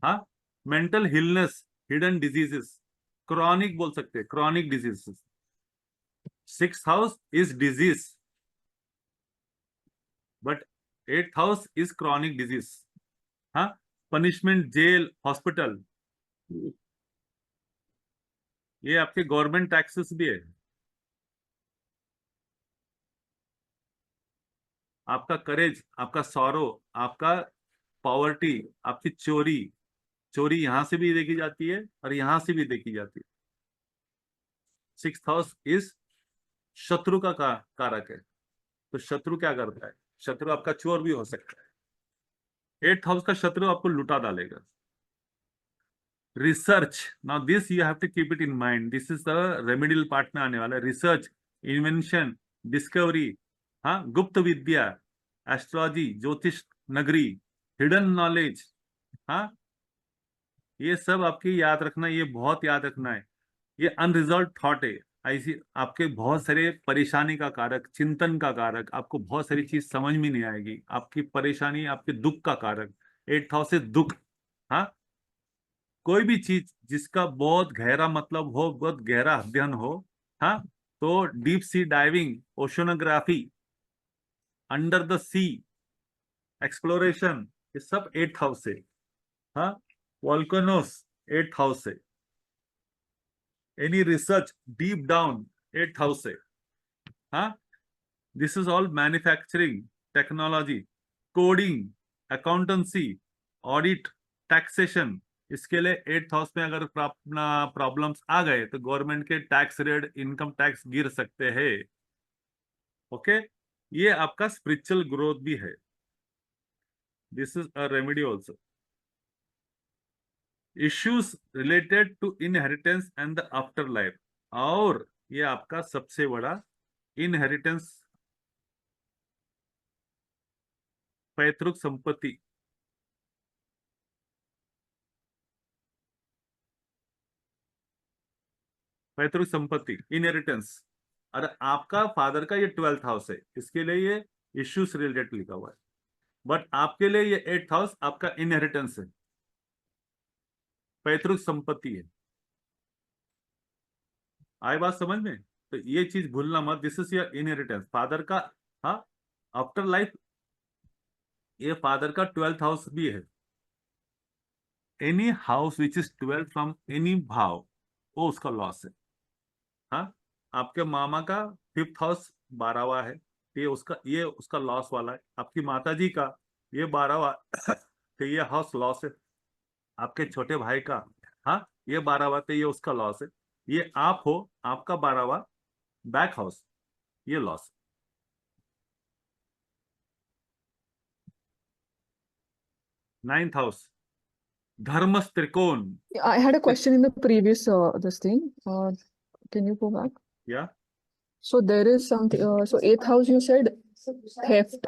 हाँ, मेंटल हिलनेस, हिडन डिजीजेस, क्रॉनिक बोल सकते हैं, chronic diseases. 6th house is disease, but 8th house is chronic disease. हाँ, पनिशमेंट, जेल, हॉस्पिटल, ये आपके गवर्नमेंट टैक्सेस भी है। आपका करेज, आपका सौरो, आपका पॉवर्टी, आपकी चोरी, चोरी यहां से भी देखी जाती है और यहां से भी देखी जाती है। 6th हाउस इज शत्रु का कारक है। तो शत्रु क्या करता है, शत्रु आपका चोर भी हो सकता है। 8th हाउस का शत्रु आपको लुटा डालेगा। Research, now this you have to keep it in mind, this is the remedial part में आने वाला है। रिसर्च, इन्वेंशन, डिस्कवरी, हाँ, गुप्त विद्या, एस्ट्रोलॉजी, ज्योतिष नगरी, हिडन नॉलेज, हाँ, ये सब आपकी याद रखना, ये बहुत याद रखना है। ये अनरिजॉल्व थॉट है, ऐसी आपके बहुत सारे परेशानी का कारक, चिंतन का कारक, आपको बहुत सारी चीज समझ में नहीं आएगी, आपकी परेशानी, आपके दुख का कारक, 8th हाउस से दुख, हाँ, कोई भी चीज जिसका बहुत गहरा मतलब हो, बहुत गहरा अध्ययन हो, हाँ, तो deep sea diving, oceanography, under the sea exploration, ये सब 8th हाउस से, हाँ, वॉल्केनोस 8th हाउस से, any research deep down 8th house से, हाँ, this is all manufacturing, technology, coding, accountancy, audit, taxation, इसके लिए 8th हाउस में अगर प्रॉब्लम्स आ गए तो गवर्नमेंट के टैक्स रेट, इनकम टैक्स गिर सकते हैं। ओके, ये आपका स्पिरिचुअल ग्रोथ भी है, this is a remedy also. Issues related to inheritance and the afterlife, और ये आपका सबसे बड़ा इनहेरिटेंस, पैतृक संपत्ति, पैतृक संपत्ति, इनहेरिटेंस। और आपका फादर का ये 12th हाउस है, इसके लिए ये इश्यूज रिलेटेड लिखा हुआ है, बट आपके लिए ये 8th हाउस आपका इनहेरिटेंस है, पैतृक संपत्ति है। आए बात समझ में? तो ये चीज भूलना मत, this is your inheritance, father का, हाँ, आफ्टर लाइफ, ये फादर का 12th हाउस भी है। Any house which is 12th from any भाव, वो उसका लॉस है, हाँ। आपके मामा का 5th हाउस 12वां है, ये उसका लॉस वाला है। आपकी माता जी का ये 12वां तो ये हाउस लॉस है। आपके छोटे भाई का, हाँ, ये 12वां तो ये उसका लॉस है। ये आप हो, आपका 12वां बैक हाउस, ये लॉस। 9th हाउस धर्म त्रिकोण, I had a question in the previous this thing. Can you go back? या So there is something. So 8th house you said theft,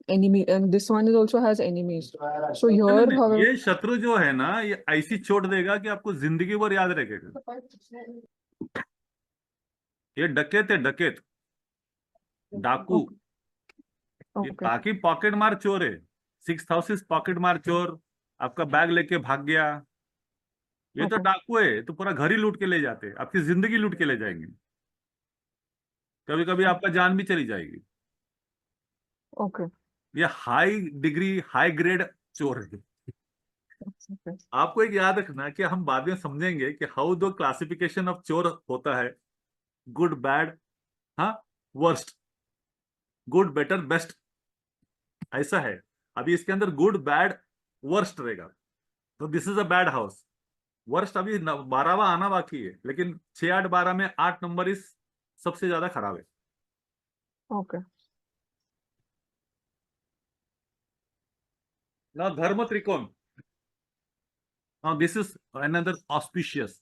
enemy, and this one is also has enemies. So नहीं, here, नहीं, however, ये शत्रु जो है ना, ये ऐसी चोट देगा कि आपको जिंदगी भर याद रखेगा। ये डकैत है, डकैत, डाकू, ये okay, बाकी पॉकेट मार चोर है। 6th हाउस इज पॉकेट मार चोर, आपका बैग लेके भाग गया, ये तो okay, डाकू है, तो पूरा घर ही लूट के ले जाते हैं, आपकी जिंदगी लूट के ले जाएंगे, कभी कभी आपका जान भी चली जाएगी। okay. ये हाई डिग्री, हाई ग्रेड चोर है। Okay. आपको एक याद रखना कि हम बाद में समझेंगे कि हाउ द क्लासिफिकेशन ऑफ चोर होता है, गुड, बैड, हाँ, वर्स्ट, गुड, बेटर, बेस्ट, ऐसा है। अभी इसके अंदर गुड, बैड, वर्स्ट रहेगा, तो this is a bad house. Worst अभी 12वां आना बाकी है, लेकिन 6, 8, 12 में 8 नंबर इस सबसे ज्यादा खराब है। Okay. ना धर्म त्रिकोण, दिस इज अनदर ऑस्पिशियस।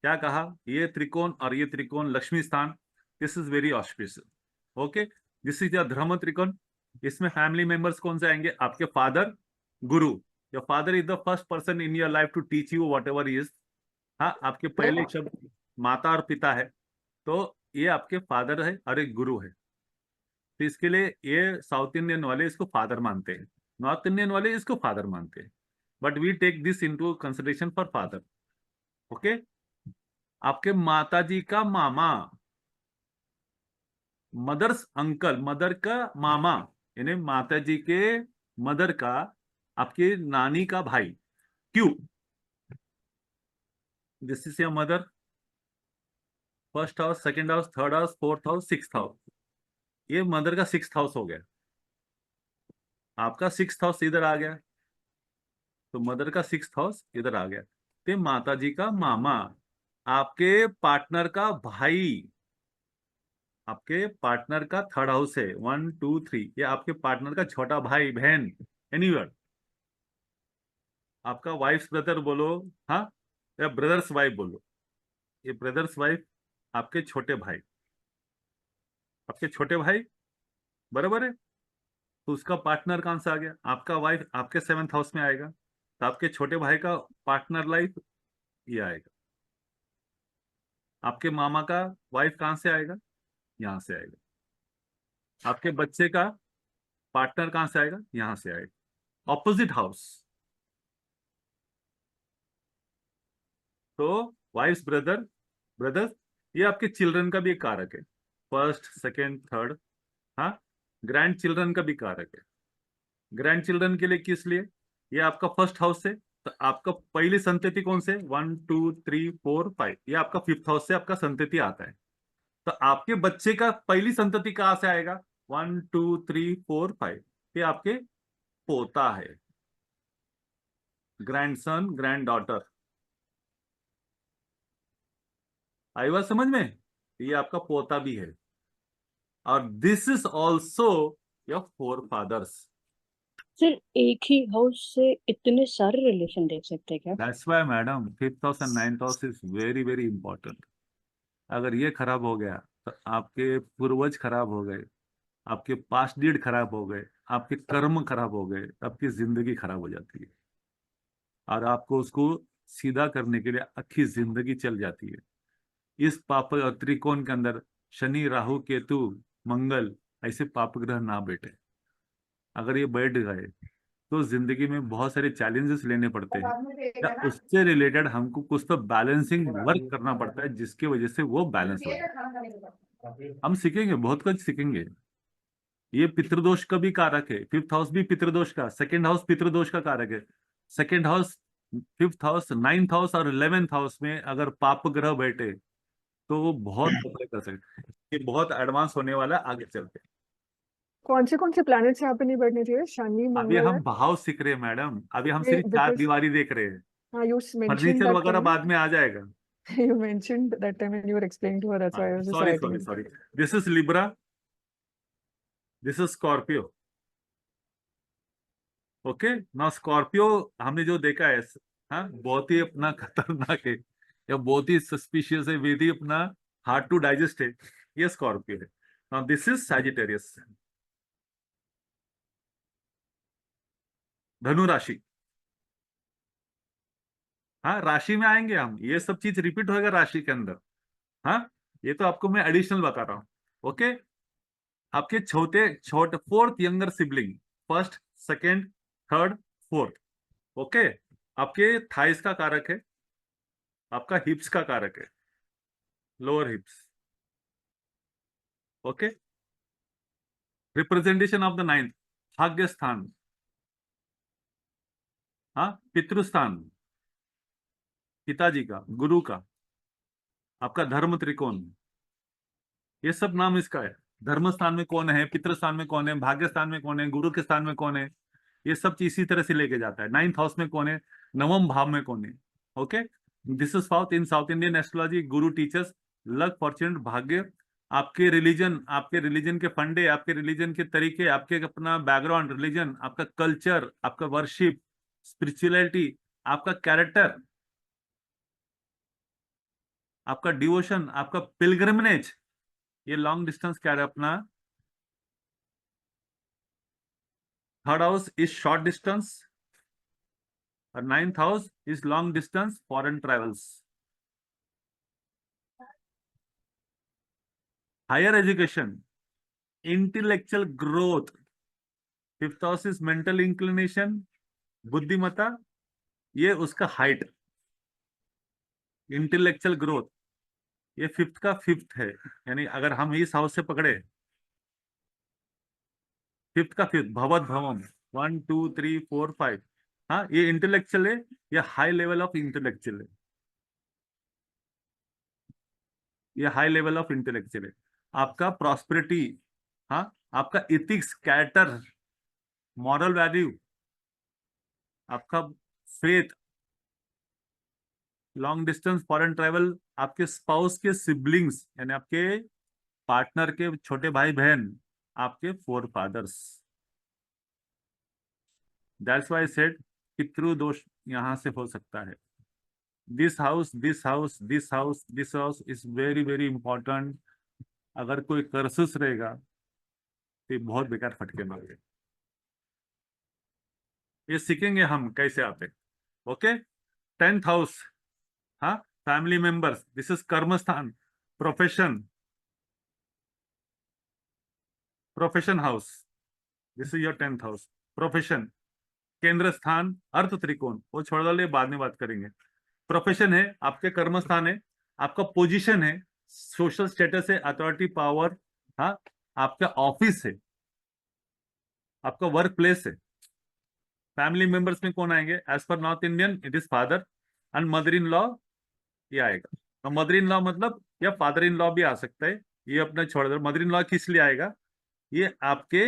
क्या कहा? ये त्रिकोण और ये त्रिकोण लक्ष्मी स्थान, this is very auspicious. Okay, this is your धर्म त्रिकोण। इसमें फैमिली मेंबर्स कौन से आएंगे? आपके फादर, गुरु। Your father is the first person in your life to teach you whatever is, हाँ, आपके पहले शब्द माता और पिता है, तो ये आपके फादर है और एक गुरु है। तो इसके लिए ये साउथ इंडियन वाले इसको फादर मानते हैं, नॉर्थ इंडियन वाले इसको फादर मानते हैं, but we take this into consideration for father. Okay, आपके माता जी का मामा, मदर्स अंकल, मदर का मामा, यानी माता जी के मदर का, आपकी नानी का भाई, क्यों? This is your mother, first house, second house, third house, 4th house, 6th house, ये मदर का 6th हाउस हो गया। आपका 6th हाउस इधर आ गया, तो मदर का 6th हाउस इधर आ गया, तो माता जी का मामा, आपके पार्टनर का भाई, आपके पार्टनर का 3rd हाउस है, 1, 2, 3, ये आपके पार्टनर का छोटा भाई बहन, एनीवन, आपका वाइफ्स ब्रदर बोलो, हाँ, या ब्रदर्स वाइफ बोलो, ये ब्रदर्स वाइफ आपके छोटे भाई, आपके छोटे भाई, बराबर है, तो उसका पार्टनर कहाँ से आ गया? आपका वाइफ आपके 7th हाउस में आएगा, तो आपके छोटे भाई का पार्टनर लाइफ ये आएगा। आपके मामा का वाइफ कहाँ से आएगा? यहाँ से आएगा। आपके बच्चे का पार्टनर कहाँ से आएगा? यहाँ से आएगा, ऑपोजिट हाउस। तो वाइफ्स ब्रदर्स, ये आपके चिल्ड्रन का भी एक कारक है, फर्स्ट, सेकेंड, थर्ड। हाँ, ग्रैंड चिल्ड्रन का भी कारक है। ग्रैंड चिल्ड्रन के लिए किस लिए? ये आपका फर्स्ट हाउस है, तो आपका पहली संतति कौन से? 1 2 3 4 5, ये आपका 5th हाउस से आपका संतति आता है। तो आपके बच्चे का पहली संतति कहां से आएगा? 1 2 3 4 5, ये आपके पोता है, ग्रैंडसन, ग्रैंड डॉटर। आई बात समझ में? ये आपका पोता भी है, और this is also your forefathers. Sir एक ही हाउस से इतने सारे रिलेशन देख सकते हैं क्या? That's why madam 5th house and 9th house is very very important. अगर ये खराब हो गया तो आपके पूर्वज खराब हो गए, आपके पास्ट डीड खराब हो गए, आपके कर्म खराब हो गए, आपकी जिंदगी खराब हो जाती है, और आपको उसको सीधा करने के लिए आखी जिंदगी चल जाती है। इस पाप और त्रिकोण के अंदर शनि, राहु, केतु, मंगल ऐसे पाप ग्रह ना बैठे। अगर ये बैठ गए तो जिंदगी में बहुत सारे चैलेंजेस लेने पड़ते हैं, या उससे रिलेटेड हमको कुछ तो बैलेंसिंग वर्क करना पड़ता है, जिसकी वजह से वो बैलेंस हो जाए। हम सीखेंगे, बहुत कुछ सीखेंगे। ये पितृदोष का भी कारक है, 5th हाउस भी पितृदोष का, 2nd हाउस पितृदोष का कारक है। 2nd house, 5th house, 9th house और 11th हाउस में अगर पाप ग्रह बैठे तो वो बहुत खतरे कर सकते। ये बहुत एडवांस होने वाला है आगे चलते। कौन से प्लैनेट्स यहाँ पे नहीं बैठने चाहिए? शनि, अभी मंगल हम भाव सीख रहे हैं मैडम, अभी हम नहीं, सिर्फ चार because दीवारी देख रहे हैं, you mentioned फर्नीचर that वगैरह time. बाद में आ जाएगा। You mentioned that time when you were explaining to her. That's why I was just sorry writing sorry it. Sorry, this is Libra, this is Scorpio. Okay, ना Scorpio हमने जो देखा है, हाँ, बहुत ही अपना खतरनाक है, या बहुत ही सस्पिशियस है, वेरी अपना हार्ड टू डाइजेस्ट है, ये स्कॉर्पियो है। नाउ दिस इज सैजिटेरियस, धनु राशि। हाँ, राशि में आएंगे हम, ये सब चीज रिपीट होगा राशि के अंदर। हाँ, ये तो आपको मैं एडिशनल बता रहा हूँ। ओके, आपके छोटे छोटे 4th younger sibling, 1st, 2nd, 3rd, 4th। Okay, आपके थाइस का कारक है, आपका हिप्स का कारक है, lower हिप्स। Okay, representation of the 9th, भाग्य स्थान, हाँ, पितृस्थान, पिताजी का, गुरु का, आपका धर्म त्रिकोण, ये सब नाम इसका है। धर्म स्थान में कौन है, पितृ स्थान में कौन है, भाग्य स्थान में कौन है, गुरु के स्थान में कौन है, ये सब चीज इसी तरह से लेके जाता है। 9th हाउस में कौन है, 9वें भाव में कौन है। Okay, this is south Indian astrology, Guru teachers, luck, Fortune, भाग्य, आपके रिलीजन के फंडे, आपके रिलीजन के तरीके, आपके अपना बैकग्राउंड, रिलीजन, आपका कल्चर, आपका वर्शिप, स्पिरिचुअलिटी, आपका कैरेक्टर, आपका डिवोशन, आपका पिलग्रिमेज। ये लॉन्ग डिस्टेंस क्या है अपना, 3rd house is short distance, और 9th house is long distance foreign travels. Higher education, intellectual growth, 5th house is mental inclination, बुद्धिमत्ता, ये उसका हाइट, इंटेलेक्चुअल ग्रोथ, ये 5th का 5th है। यानी अगर हम इस हाउस से पकड़े, 5th का 5th, भवत भवम, 1 2 3 4 5, हाँ, ये इंटेलेक्चुअल है, ये हाई लेवल ऑफ इंटेलेक्चुअल है, ये हाई लेवल ऑफ इंटेलेक्चुअल है। आपका प्रॉस्पेरिटी, हाँ, आपका इथिक्स, कैरेक्टर, मॉरल वैल्यू, आपका faith, long distance foreign travel, आपके स्पाउस के सिबलिंग्स, यानी आपके पार्टनर के छोटे भाई बहन, आपके forefathers. That's why said पितृ दोष यहां से हो सकता है। This house, this house, this house, this house is very very important अगर कोई कर्सस रहेगा तो ये बहुत बेकार फटके मारेगा। ये सीखेंगे हम कैसे आते। ओके, 10th हाउस, हाँ, फैमिली मेंबर्स, दिस इज कर्मस्थान, profession, profession house, this is your 10th house, profession, केंद्र स्थान, अर्थ त्रिकोण, वो छोड़ डालिए, बाद में बात करेंगे। प्रोफेशन है, आपके कर्म स्थान है, आपका पोजीशन है, सोशल स्टेटस है, अथॉरिटी पावर, हाँ, आपका ऑफिस है, आपका वर्क प्लेस है। फैमिली मेंबर्स में कौन आएंगे? As per north Indian it is father and mother in law, ये आएगा। तो मदर इन लॉ मतलब, या फादर इन लॉ भी आ सकता है, ये अपने छोड़ दो। मदर इन लॉ किस लिए आएगा? ये आपके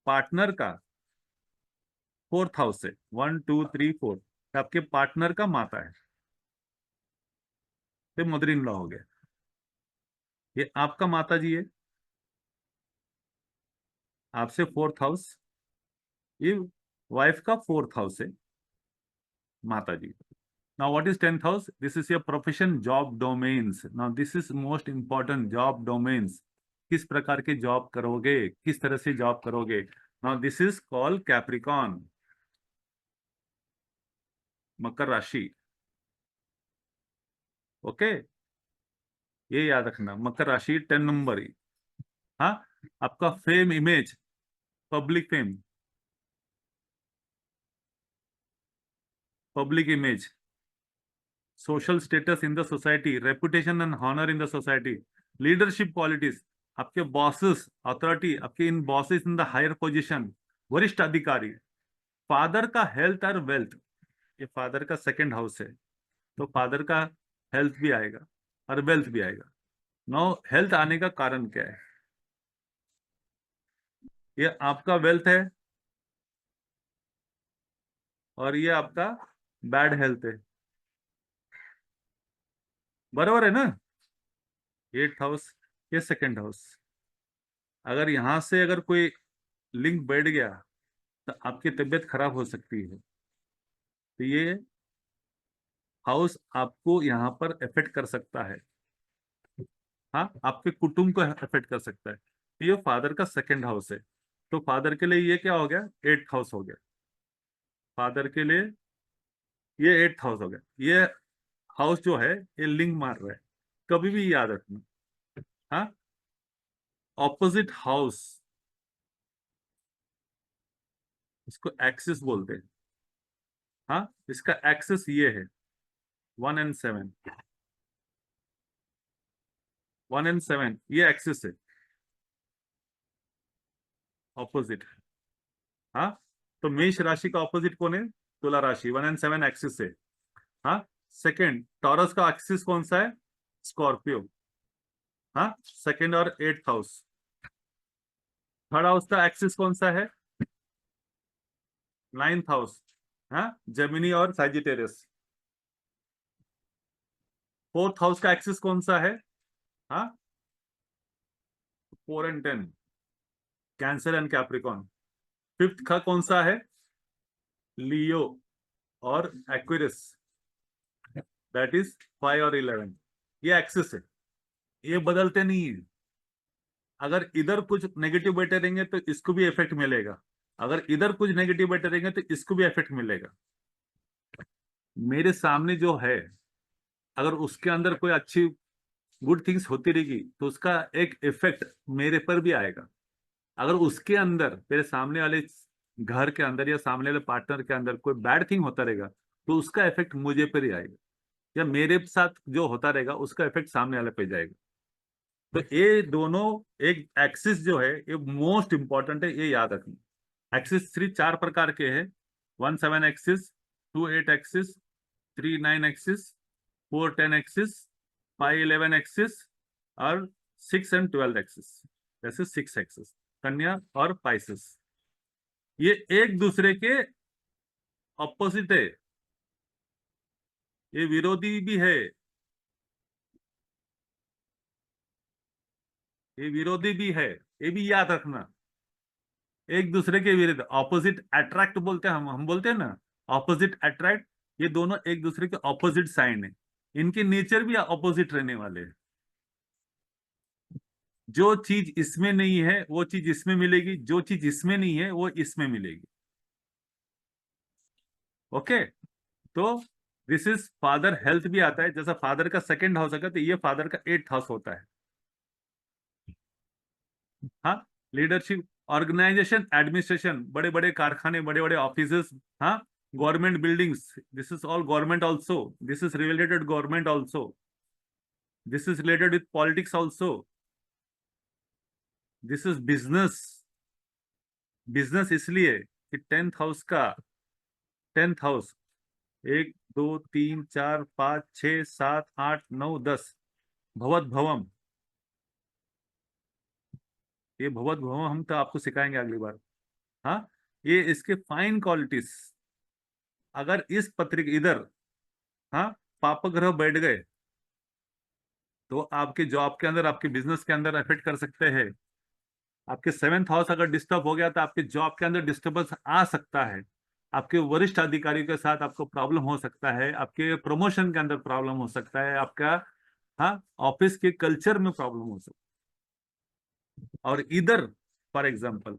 पार्टनर का 4th हाउस है, 1 2 3 4, आपके पार्टनर का माता है, तो मदर इन लॉ हो गया। ये आपका माता जी है, आपसे 4th हाउस, ये वाइफ का 4th हाउस है, माता जी। Now what is 10th house? This is your profession, job domains. Now this is most important, job domains. किस प्रकार के जॉब करोगे, किस तरह से जॉब करोगे। Now this is called Capricorn, मकर राशि। ओके, ये याद रखना, मकर राशि 10 नंबर। हाँ, आपका fame, image, public fame, public image, social status in the society, reputation and honour in the society, leadership qualities, आपके बॉसेस, अथॉरिटी, आपके in bosses in the higher position, वरिष्ठ अधिकारी, फादर का हेल्थ और वेल्थ, ये फादर का 2nd house है, तो फादर का हेल्थ भी आएगा और वेल्थ भी आएगा। नो, हेल्थ आने का कारण क्या है? ये आपका वेल्थ है और ये आपका बैड हेल्थ है, बराबर है ना? 8th हाउस, ये 2nd हाउस। अगर यहां से अगर कोई लिंक बैठ गया तो आपकी तबीयत खराब हो सकती है। तो ये हाउस आपको यहाँ पर इफेक्ट कर सकता है, हाँ, आपके कुटुंब को इफेक्ट कर सकता है। ये फादर का 2nd हाउस है, तो फादर के लिए ये क्या हो गया? 8th हाउस हो गया। फादर के लिए ये 8th हाउस हो गया। ये हाउस जो है ये लिंक मार रहा है, कभी भी याद रखना। हाँ, ऑपोजिट हाउस, इसको एक्सिस बोलते हैं। हाँ, इसका एक्सिस ये है 1 and 7, 1 and 7, ये एक्सिस है, ऑपोजिट। हाँ, तो मेष राशि का ऑपोजिट कौन है? तुला राशि, 1 and 7 एक्सिस है। हाँ, सेकंड, टॉरस का एक्सिस कौन सा है? स्कॉर्पियो। हाँ, 2nd और 8th हाउस। 3rd हाउस का एक्सिस कौन सा है? 9th हाउस, हाँ, जेमिनी और सैजिटेरियस। 4th हाउस का एक्सिस कौन सा है? हाँ, 4 and 10, cancer and Capricorn. 5th का कौन सा है? लियो और एक्वेरियस, दैट इज 5 और 11। ये एक्सिस है, ये बदलते नहीं है। अगर इधर कुछ नेगेटिव बैठे रहेंगे तो इसको भी इफेक्ट मिलेगा, अगर इधर कुछ नेगेटिव बैठे रहेंगे तो इसको भी इफेक्ट मिलेगा। मेरे सामने जो है, अगर उसके अंदर कोई अच्छी गुड थिंग्स होती रहेगी तो उसका एक इफेक्ट मेरे पर भी आएगा। अगर उसके अंदर, मेरे सामने वाले घर के अंदर या सामने वाले पार्टनर के अंदर कोई बैड थिंग होता रहेगा तो उसका इफेक्ट मुझे पर ही आएगा, या मेरे साथ जो होता रहेगा उसका इफेक्ट सामने वाले पे जाएगा। तो ये दोनों, एक एक्सिस जो है ये मोस्ट इंपॉर्टेंट है, ये याद रखना। एक्सिस 4 प्रकार के हैं, 1 7 axis, 2 8 axis, 3 9 axis, 4 10 axis, 5 11 axis और 6 and 12 एक्सिस। जैसे 6 एक्सिस, कन्या और पाइसेस, ये एक दूसरे के ऑपोजिट है, ये विरोधी भी है, ये विरोधी भी है, ये भी याद रखना। एक दूसरे के विरुद्ध, ऑपोजिट अट्रैक्ट बोलते हैं हम बोलते हैं ना, ऑपोजिट अट्रैक्ट, ये दोनों एक दूसरे के ऑपोजिट साइन है, इनके नेचर भी ऑपोजिट रहने वाले हैं। जो चीज इसमें नहीं है वो चीज इसमें मिलेगी, जो चीज इसमें नहीं है वो इसमें मिलेगी। ओके, तो दिस इज फादर हेल्थ भी आता है, जैसा फादर का सेकंड हाउस है तो ये फादर का 8th हाउस होता है। हाँ, लीडरशिप, ऑर्गेनाइजेशन, एडमिनिस्ट्रेशन, बड़े बड़े कारखाने, बड़े बड़े ऑफिसेस, हाँ, government buildings, this is all government also, this is related government also, this is related with politics also, this is business. Business इसलिए कि 10th हाउस 1 2 3 4 5 6 7 8 9 10 भवत भवम, ये भवत भवम हम तो आपको सिखाएंगे अगली बार। हाँ, ये इसके फाइन क्वालिटीज, अगर इस पत्रिका इधर, हाँ, पाप ग्रह बैठ गए तो आपके जॉब के अंदर, आपके बिजनेस के अंदर इफेक्ट कर सकते हैं। आपके 7th हाउस अगर डिस्टर्ब हो गया तो आपके जॉब के अंदर डिस्टर्बेंस आ सकता है, आपके वरिष्ठ अधिकारियों के साथ आपको प्रॉब्लम हो सकता है, आपके प्रमोशन के अंदर प्रॉब्लम हो सकता है, आपका, हाँ, ऑफिस के कल्चर में प्रॉब्लम हो सकता है। और इधर फॉर एग्जाम्पल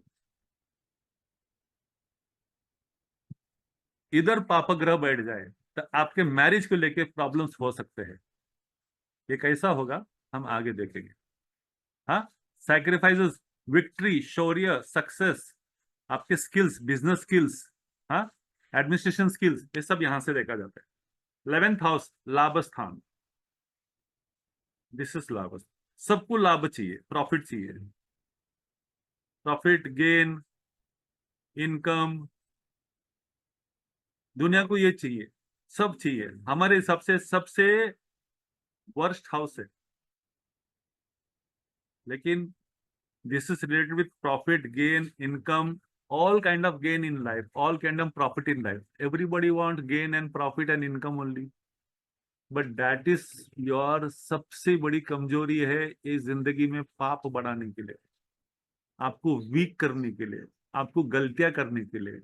इधर पाप ग्रह बैठ जाए तो आपके मैरिज को लेके प्रॉब्लम्स हो सकते हैं। ये कैसा होगा हम आगे देखेंगे। हाँ, सैक्रिफाइसेस, विक्ट्री, शौर्य, सक्सेस, आपके स्किल्स, बिजनेस स्किल्स, हाँ, एडमिनिस्ट्रेशन स्किल्स, ये सब यहां से देखा जाता है। 11th हाउस लाभ स्थान, दिस इज लाभ। सबको लाभ चाहिए, प्रॉफिट चाहिए, प्रॉफिट, गेन, इनकम, दुनिया को ये चाहिए, सब चाहिए। हमारे हिसाब से सबसे वर्स्ट हाउस है, लेकिन this is related with profit, gain, income, all kind of gain in life, all kind of profit in life. Everybody want gain and profit and income only. But that is your सबसे बड़ी कमजोरी है इस जिंदगी में, पाप बढ़ाने के लिए, आपको वीक करने के लिए, आपको गलतियां करने के लिए,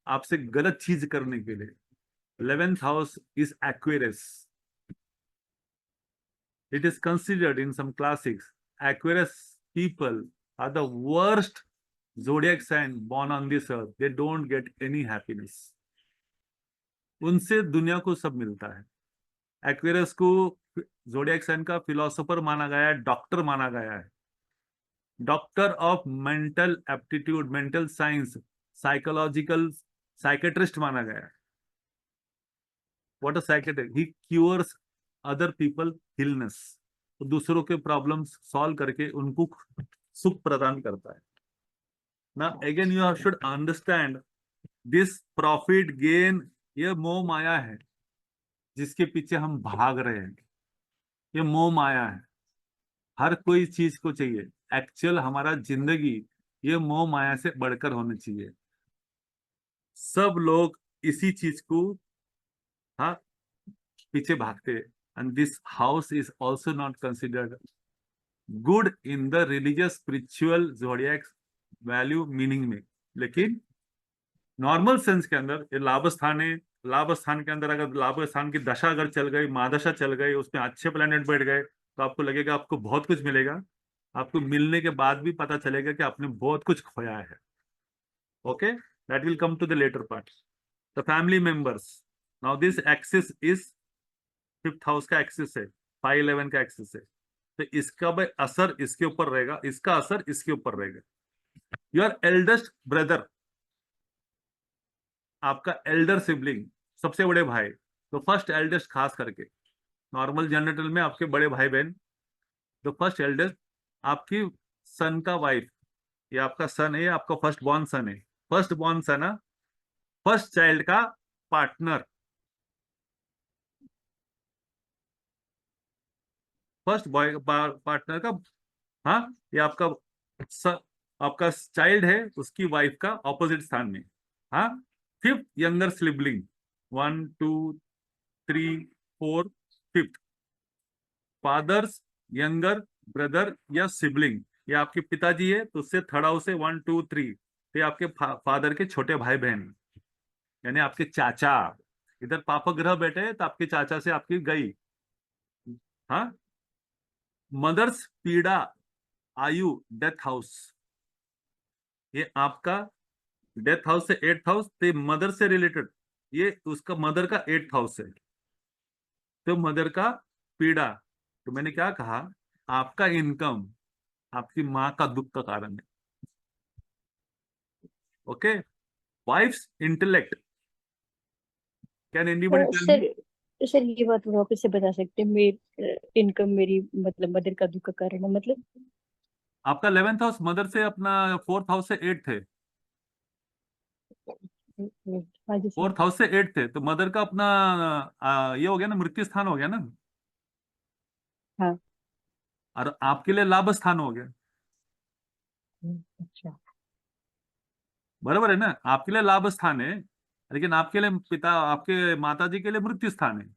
आपसे गलत चीज करने के लिए। 11th house is Aquarius. It is considered in some classics, Aquarius people are the worst zodiac sign born on this earth. They don't get any happiness. उनसे दुनिया को सब मिलता है। एक्वेरियस को जोडियक साइन का फिलोसोफर माना गया है, डॉक्टर माना गया है, doctor of mental aptitude, mental science, psychological psychiatrist माना गया है। What a psychiatrist, he cures other people illness, तो दूसरों के प्रॉब्लम्स सॉल्व करके उनको सुख प्रदान करता है ना। Again you should understand this profit gain, ये मोह माया है जिसके पीछे हम भाग रहे हैं, ये मोह माया है। हर कोई चीज को चाहिए, एक्चुअल हमारा जिंदगी ये मोह माया से बढ़कर होनी चाहिए। सब लोग इसी चीज को, हाँ, पीछे भागते हैं। And this house is also not considered good in the religious spiritual zodiac value meaning में, लेकिन नॉर्मल सेंस के अंदर ये लाभ स्थान है। लाभ स्थान के अंदर अगर लाभ स्थान की दशा अगर चल गई, महादशा चल गई, उसमें अच्छे प्लैनेट बैठ गए तो आपको लगेगा आपको बहुत कुछ मिलेगा। आपको मिलने के बाद भी पता चलेगा कि आपने बहुत कुछ खोया है। Okay, that will come to the later part. The family members, now this axis is 5th house का एक्सिस है, 511 का एक्सिस है, तो इसका भाई असर इसके ऊपर रहेगा, इसका असर इसके ऊपर रहेगा। योर एल्डेस्ट ब्रदर, आपका एल्डर सिबलिंग, सबसे बड़े भाई, तो फर्स्ट एल्डेस्ट खास करके नॉर्मल जनरल में आपके बड़े भाई बहन, तो फर्स्ट एल्डेस्ट आपकी सन का वाइफ, ये आपका सन है, आपका फर्स्ट बॉर्न सन है, फर्स्ट बॉर्न सन है, फर्स्ट चाइल्ड का पार्टनर, फर्स्ट बॉय पार्टनर का, हाँ, ये आपका आपका चाइल्ड है, उसकी वाइफ का ऑपोजिट स्थान में। हाँ, 5th younger sibling, 1 2 3 4 5th fathers younger brother या सिबलिंग, ये आपके पिताजी है तो उससे 3rd हाउस से 1 2 3, ये आपके फादर के छोटे भाई बहन, यानी आपके चाचा। इधर पाप ग्रह बैठे तो आपके चाचा से आपकी गई। हाँ, मदर्स पीड़ा, आयु डेथ हाउस, ये आपका डेथ हाउस से 8th हाउस, तो मदर से रिलेटेड, ये उसका मदर का 8th हाउस है, तो मदर का पीड़ा। तो मैंने क्या कहा, आपका इनकम आपकी माँ का दुख का कारण है। Okay, wife's intellect, can anybody tell me? Sir sir ये बात वापस से बता सकते हैं? मेरी इनकम मेरी मतलब मदर का दुख का कारण है मतलब? आपका 11th हाउस मदर से अपना 4th हाउस से 8th है, हाँ जी सर। 4th हाउस से 8th है, तो मदर का अपना ये हो गया ना, मृत्यु स्थान हो गया ना, हाँ। और आपके लिए लाभ स्थान हो गया। अच्छा। बराबर है ना, आपके लिए लाभ स्थान है, लेकिन आपके लिए पिता, आपके माता जी के लिए मृत्यु स्थान है।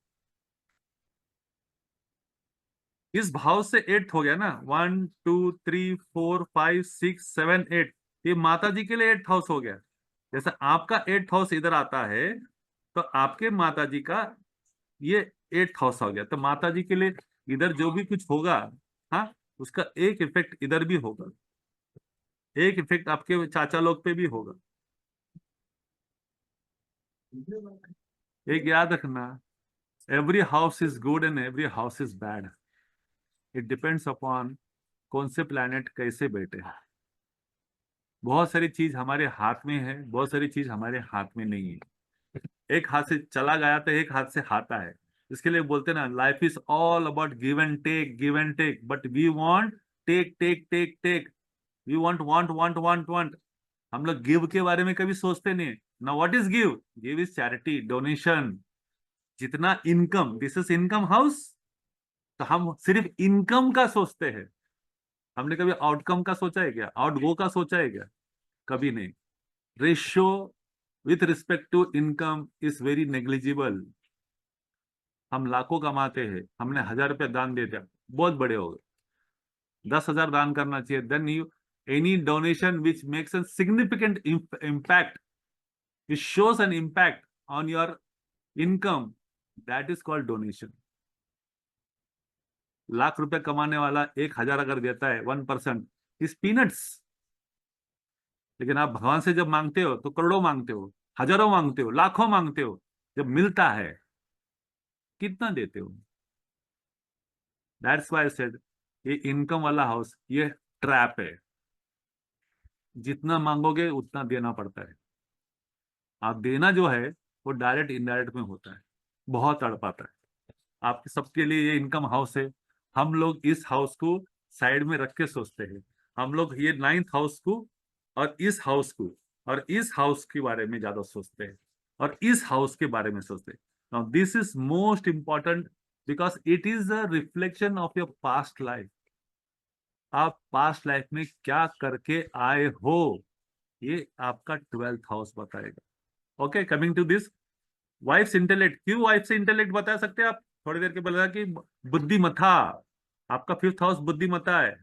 इस भाव से 8th हो गया ना, 1 2 3 4 5 6 7 8, ये माता जी के लिए 8th हाउस हो गया। जैसे आपका 8th हाउस इधर आता है, तो आपके माता जी का ये 8th हाउस हो गया, तो माता जी के लिए इधर जो भी कुछ होगा, हाँ, उसका एक इफेक्ट इधर भी होगा, एक इफेक्ट आपके चाचा लोग पे भी होगा। एक याद रखना, every house is good and every house is bad, it depends upon कौन से प्लैनेट कैसे बैठे हैं। बहुत सारी चीज हमारे हाथ में है, बहुत सारी चीज हमारे हाथ में नहीं है। एक हाथ से चला गया तो एक हाथ से आता है। इसके लिए बोलते हैं ना, life is all about give and take, give and take, but we want take take take take, we want want want want want. हम लोग गिव के बारे में कभी सोचते नहीं। ना what is give? Give is charity, donation. जितना income, this is income house, तो हम सिर्फ इनकम का सोचते हैं। हमने कभी आउटकम का सोचा है क्या? आउटगो का सोचा है क्या? कभी नहीं। Ratio with respect to income is very negligible. हम लाखों कमाते हैं, हमने 1000 रुपया दान दे दिया, बहुत बड़े हो गए। 10,000 दान करना चाहिए। Then you, any donation which makes a significant impact, it shows an impact on your income, that is called donation. Lakh रुपए कमाने वाला 1000 अगर देता है, 1% इज पीनट्स। लेकिन आप भगवान से जब मांगते हो तो करोड़ों मांगते हो, हजारों मांगते हो, लाखों मांगते हो, जब मिलता है कितना देते हो? दैट्स व्हाई आई सेड, ये इनकम वाला हाउस ये ट्रैप है। जितना मांगोगे उतना देना पड़ता है। आप देना जो है वो डायरेक्ट इनडायरेक्ट में होता है, बहुत तड़पाता है। आप सबके लिए ये इनकम हाउस है। हम लोग इस हाउस को साइड में रख के सोचते हैं। हम लोग ये 9th हाउस को और इस हाउस को और इस हाउस के बारे में ज्यादा सोचते हैं, और इस हाउस के बारे में सोचते हैं। Now this is most important, because it is a reflection of your past life. आप पास्ट लाइफ में क्या करके आए हो, ये आपका 12th हाउस बताएगा। Okay, coming to this wife's intellect. क्यों वाइफ से इंटेलेक्ट बता सकते हैं आप? थोड़ी देर के बोला कि बुद्धिमत्ता, आपका 5th हाउस बुद्धिमत्ता है।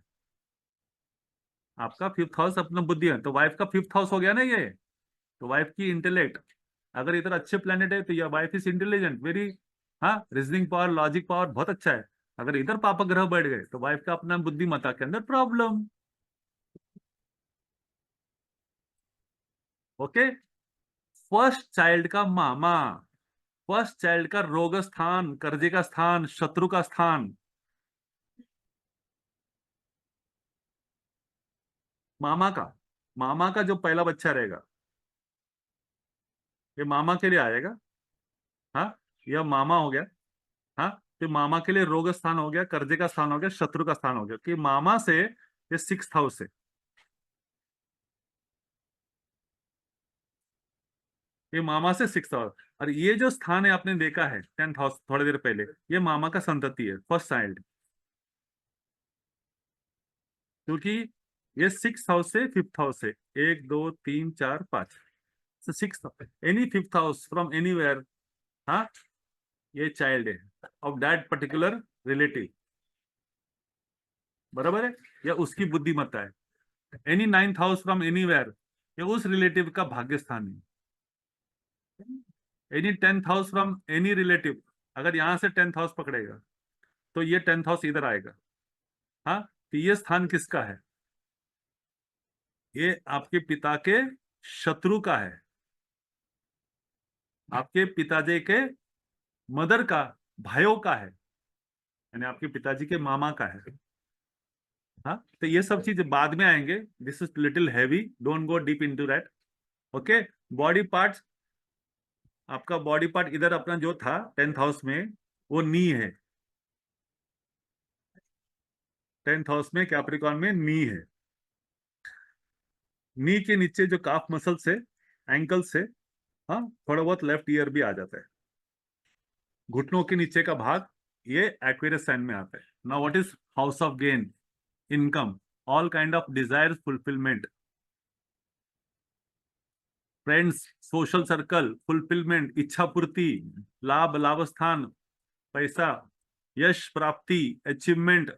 आपका 5th हाउस अपना बुद्धि है, तो वाइफ का 5th हाउस हो गया ना ये, तो वाइफ की इंटेलेक्ट। अगर इधर अच्छे प्लेनेट है तो यह वाइफ इज इंटेलिजेंट, वेरी, हाँ, रीजनिंग पावर, लॉजिक पावर बहुत अच्छा है। अगर इधर पापा ग्रह बैठ गए तो वाइफ का अपना बुद्धिमत्ता के अंदर प्रॉब्लम। ओके, फर्स्ट चाइल्ड का मामा, फर्स्ट चाइल्ड का रोग स्थान, कर्जे का स्थान, शत्रु का स्थान, मामा का जो पहला बच्चा रहेगा, ये मामा के लिए आएगा। हाँ, यह मामा हो गया। हाँ, फिर मामा के लिए रोग स्थान हो गया, कर्जे का स्थान हो गया, शत्रु का स्थान हो गया, कि मामा से ये 6th हाउस है। ये मामा से 6th हाउस, और ये जो स्थान है आपने देखा है 10th हाउस थोड़ी देर पहले, ये मामा का संतति है, फर्स्ट चाइल्ड। क्योंकि ये 6th हाउस से 5th हाउस है, 1 2 3 4 5, 6th, any 5th house from anywhere, हाँ, ये चाइल्ड है ऑफ दैट पर्टिकुलर रिलेटिव। बराबर है, या उसकी बुद्धिमत्ता है। Any 9th house from anywhere, ये उस रिलेटिव का भाग्य स्थान है। Any 10th house from any relative, अगर यहां से 10th हाउस पकड़ेगा तो ये 10th हाउस इधर आएगा। हाँ, तो ये स्थान किसका है? ये आपके पिता के शत्रु का है, आपके पिताजी के मदर का, भाइयों का है, यानी आपके पिताजी के मामा का है। हाँ, तो ये सब चीज बाद में आएंगे, this is little heavy, don't go deep into that. Okay, body parts, आपका बॉडी पार्ट इधर अपना जो था 10th हाउस में, वो नी है, 10th हाउस में कैप्रिकॉर्न में नी है। नी के नीचे जो काफ मसल से, एंकल से, हाँ, थोड़ा बहुत लेफ्ट ईयर भी आ जाता है। घुटनों के नीचे का भाग, ये एक्वेरियस साइन में आता है। Now what is house of gain? Income, all kind of desire fulfilment, friends, social circle, fulfilment, इच्छा पूर्ति, लाभ, लाभ स्थान, पैसा, यश प्राप्ति, अचीवमेंट,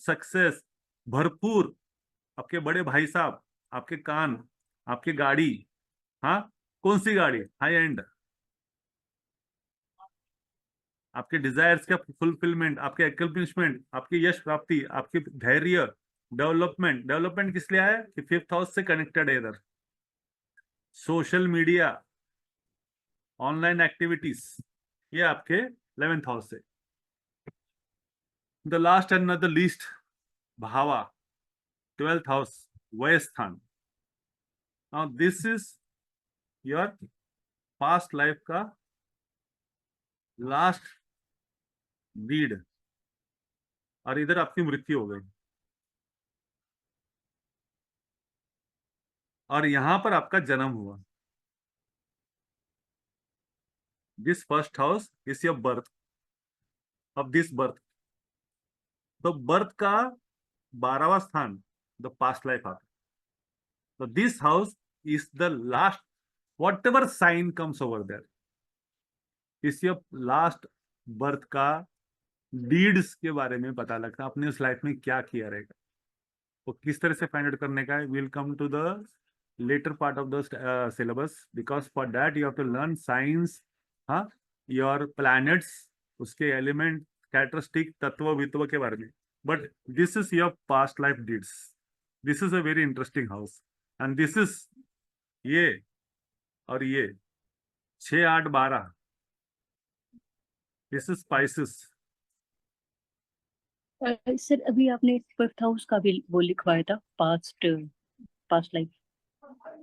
सक्सेस, भरपूर, आपके बड़े भाई साहब, आपके कान, आपकी गाड़ी, हाँ, कौन सी गाड़ी? हाई एंड, आपके डिजायर्स का फुलफिलमेंट, आपके एक्म्प्लिशमेंट, आपकी यश प्राप्ति, आपके धैर्य, डेवलपमेंट। डेवलपमेंट किस लिए आया कि 5th हाउस से कनेक्टेड है इधर। सोशल मीडिया, ऑनलाइन एक्टिविटीज, ये आपके 11th हाउस से। The last and not the least, भावा, 12th हाउस, वय स्थान। Now this is your past life का लास्ट डीड, और इधर आपकी मृत्यु हो गई, और यहां पर आपका जन्म हुआ। This first house is your birth, of this birth. तो बर्थ का 12वां स्थान द पास्ट लाइफ आता है। तो this house is the last, whatever sign comes over there is your last birth का डीड्स के बारे में पता लगता है, अपने उस लाइफ में क्या किया रहेगा। तो किस तरह से फाइंड आउट करने का है, will come to the later part of the syllabus, because for that you have to learn science, हाँ, your planets, उसके एलिमेंट, कैरेक्टरिस्टिक, तत्व वित्व के बारे में। But this is your past life deeds, this is a very interesting house, and this is ये और ये 6, 8, 12, this is spices. Sir अभी आपने 5th हाउस का भी वो लिखवाया था, पास्ट लाइफ।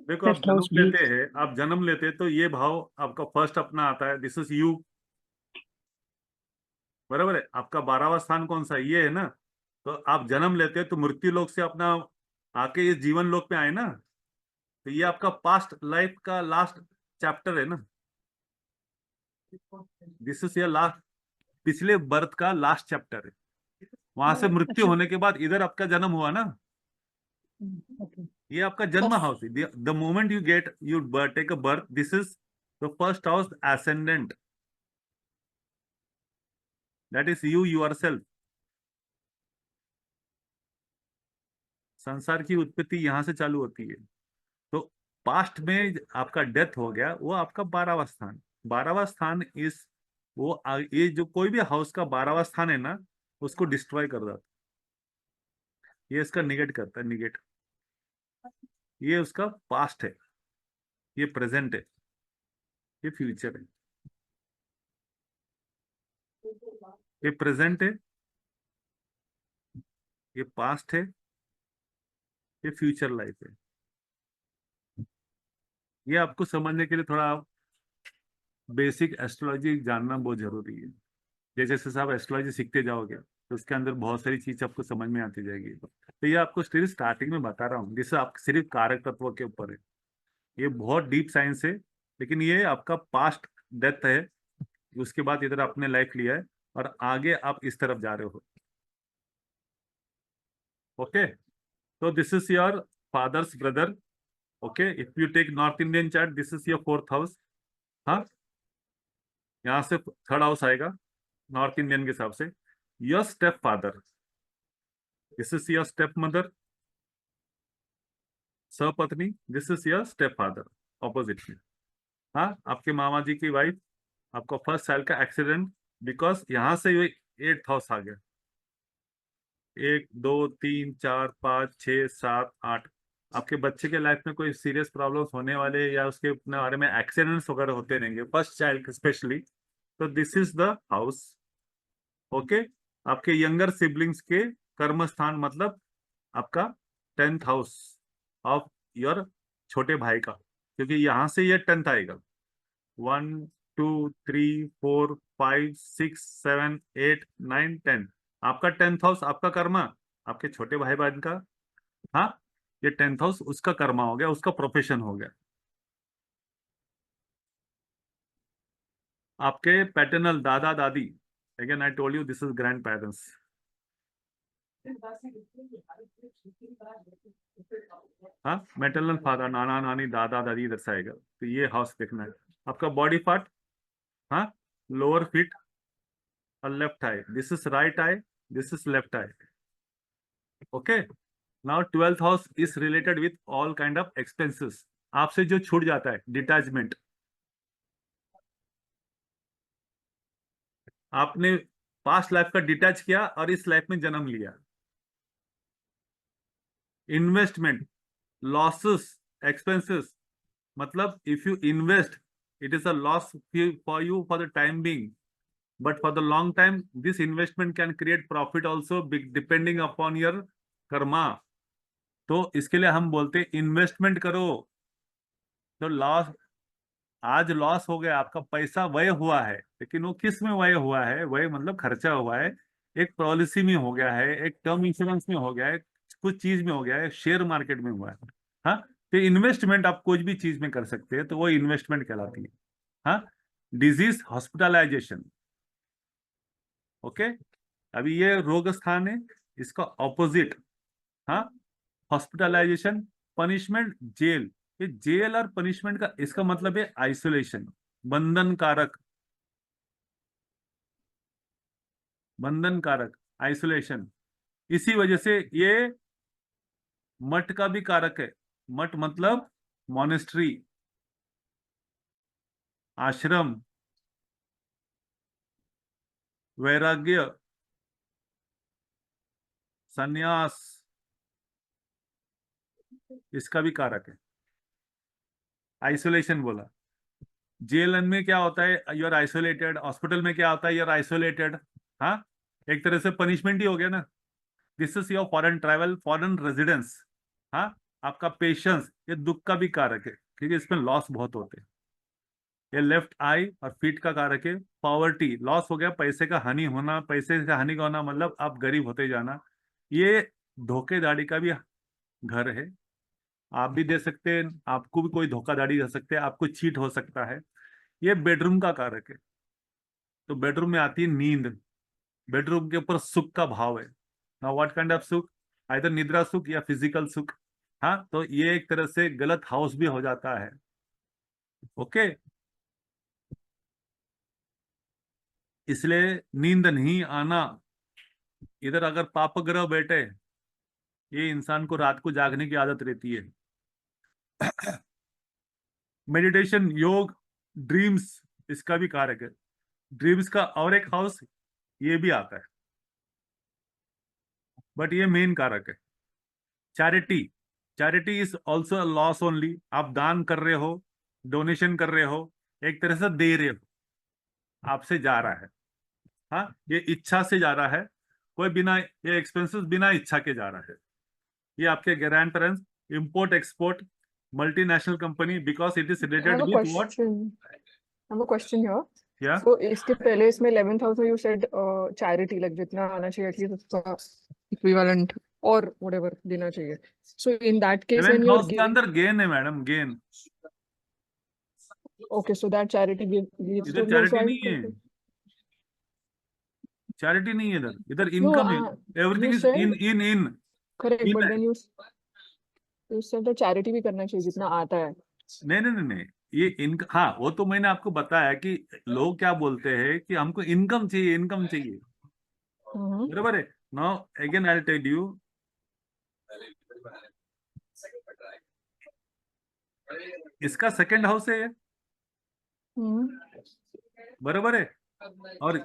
देखो, आप 5th जन्म हाउस लेते डीड्स। हैं, आप जन्म लेते हैं तो ये भाव आपका फर्स्ट अपना आता है, दिस इज यू, बराबर है। आपका 12वां स्थान कौन सा है? ये है ना। तो आप जन्म लेते हैं तो मृत्यु लोक से अपना आके ये जीवन लोक में आए ना, तो ये आपका पास्ट लाइफ का लास्ट चैप्टर है ना, दिस इज योर लास्ट, पिछले बर्थ का लास्ट चैप्टर है। वहां से मृत्यु अच्छा। होने के बाद इधर आपका जन्म हुआ ना, ओके। ये आपका जन्म हाउस है। The moment you get, you take a birth, this is the first house ascendant, that is you yourself. संसार की उत्पत्ति यहां से चालू होती है। तो पास्ट में आपका डेथ हो गया, वो आपका 12वां स्थान, 12वां स्थान इस वो ये जो कोई भी हाउस का 12वां स्थान है ना, उसको डिस्ट्रॉय कर देता है, ये इसका निगेट करता है, निगेट। ये उसका पास्ट है, ये प्रेजेंट है, ये फ्यूचर है, ये प्रेजेंट है, ये पास्ट है, ये फ्यूचर लाइफ है। ये आपको समझने के लिए थोड़ा बेसिक एस्ट्रोलॉजी जानना बहुत जरूरी है। जैसे जैसे आप एस्ट्रोलॉजी सीखते जाओगे तो उसके अंदर बहुत सारी चीज आपको समझ में आती जाएगी। तो ये आपको सिर्फ स्टार्टिंग में बता रहा हूँ, जिससे आप सिर्फ कारक तत्व के ऊपर है, ये बहुत डीप साइंस है। लेकिन ये आपका पास्ट डेथ है, उसके बाद इधर आपने लाइफ लिया है और आगे आप इस तरफ जा रहे हो। ओके, तो this is your father's brother. Okay, if you take north Indian chart, this is your 4th house. हाँ, यहाँ से 3rd हाउस आएगा नॉर्थ इंडियन के हिसाब से। Your step father, this is your step mother, सपत्नी, this is your step father, opposite में। हाँ, आपके मामा जी की वाइफ, आपका 1st साल का एक्सीडेंट, बिकॉज यहां से ये 8th हाउस आ गया, 1, 2, 3, 4, 5, 6, 7, 8, आपके बच्चे के लाइफ में कोई सीरियस प्रॉब्लम्स होने वाले या उसके अपने बारे में एक्सीडेंट्स वगैरह होते रहेंगे, फर्स्ट चाइल्ड स्पेशली, तो this is the house. Okay, आपके यंगर सिबलिंग्स के कर्म स्थान मतलब आपका 10th हाउस ऑफ योर छोटे भाई का, क्योंकि यहां से ये 10th आएगा। 1 2 3 4 5 6 7 8 9 10, आपका 10th हाउस आपका कर्मा, आपके छोटे भाई बहन का, हाँ, ये 10th हाउस उसका कर्मा हो गया, उसका प्रोफेशन हो गया। आपके पैटर्नल दादा दादी, again I told you this is grand parents. हाँ, मैटरनल फादर, नाना नानी दादा दादी दर्शाएगा, तो ये हाउस देखना है। आपका बॉडी पार्ट, हाँ, लोअर फीट और left I, this is right I, this is left I. Okay, now 12th house is related with all kind of expenses, आपसे जो छूट जाता है, डिटैचमेंट। आपने पास्ट लाइफ का डिटैच किया और इस लाइफ में जन्म लिया। इन्वेस्टमेंट, लॉसेस, एक्सपेंसेस, मतलब if you invest it is a loss for you for the time being, but for the long time this investment can create profit also depending upon your karma। तो इसके लिए हम बोलते investment करो। तो loss, आज loss हो गया, आपका पैसा व्यय हुआ है, लेकिन वो किस में व्यय हुआ है, व्यय मतलब खर्चा हुआ है, एक पॉलिसी में हो गया है, एक टर्म इंश्योरेंस में हो गया है, कुछ चीज में हो गया है, शेयर मार्केट में हुआ है। हाँ, तो इन्वेस्टमेंट आप कुछ भी चीज में कर सकते हैं, तो वो इन्वेस्टमेंट कहलाती है। हाँ, डिजीज, हॉस्पिटलाइजेशन। ओके, अभी ये रोग स्थान है, इसका ऑपोजिट, हाँ, हॉस्पिटलाइजेशन, पनिशमेंट, जेल। ये जेल और पनिशमेंट का इसका मतलब है आइसोलेशन, बंधन कारक, बंधन कारक, आइसोलेशन। इसी वजह से ये मठ का भी कारक है। मठ मतलब मॉनेस्ट्री, आश्रम, वैराग्य, संन्यास, इसका भी कारक है। आइसोलेशन बोला, जेल में क्या होता है, यू आर आइसोलेटेड। हॉस्पिटल में क्या होता है, यू आर आइसोलेटेड। हाँ, एक तरह से पनिशमेंट ही हो गया ना। This is your foreign travel, foreign residence. हाँ, आपका पेशेंस, ये दुख का भी कारक है, क्योंकि इसमें लॉस बहुत होते हैं। ये लेफ्ट आई और फीट का कारक है। पॉवर्टी, लॉस हो गया, पैसे का हानि होना, पैसे का हानि का होना मतलब आप गरीब होते जाना। ये धोखेधड़ी का भी घर है, आप भी दे सकते हैं, आपको भी कोई धोखाधड़ी कर सकते हैं, आपको चीट हो सकता है। ये बेडरूम का कारक है। तो बेडरूम में आती है नींद, बेडरूम के ऊपर सुख का भाव है। नाउ व्हाट काइंड ऑफ सुख, आइदर निद्रा सुख या फिजिकल सुख। हाँ, तो ये एक तरह से गलत हाउस भी हो जाता है। ओके, इसलिए नींद नहीं आना, इधर अगर पाप ग्रह बैठे, ये इंसान को रात को जागने की आदत रहती है। मेडिटेशन, योग, ड्रीम्स, इसका भी कारक है। ड्रीम्स का और एक हाउस ये भी आता है, बट ये मेन कारक है। Charity, charity is also a loss only. आप दान कर रहे हो, डोनेशन कर रहे हो, एक तरह से दे रहे हो, आपसे जा रहा है। हाँ, ये इच्छा से जा रहा है, कोई बिना, ये एक्सपेंसेस बिना इच्छा के जा रहा है। ये आपके grand parents, import export, multinational company, because it is I related have a with what. question. I have a question here. क्या? So इसके पहले इसमें 11th house में you said charity, like जितना आना चाहिए एटलीस्ट उसका equivalent और whatever देना चाहिए. So in that case when 11th you're house के giving, अंदर गेन है madam, gain. okay, so that charity leads इधर to me also. चैरिटी नहीं है, चैरिटी नहीं है इधर, इधर No, इनकम है। you everything is said in correct, in but है। then you said that charity भी करना चाहिए जितना आता है. नहीं नहीं नहीं नहीं, ये इनकम, हाँ, वो तो मैंने आपको बताया कि लोग क्या बोलते हैं कि हमको इनकम चाहिए, इनकम चाहिए, बराबर है। Now again I will tell you, इसका सेकंड हाउस है ये, बराबर है, और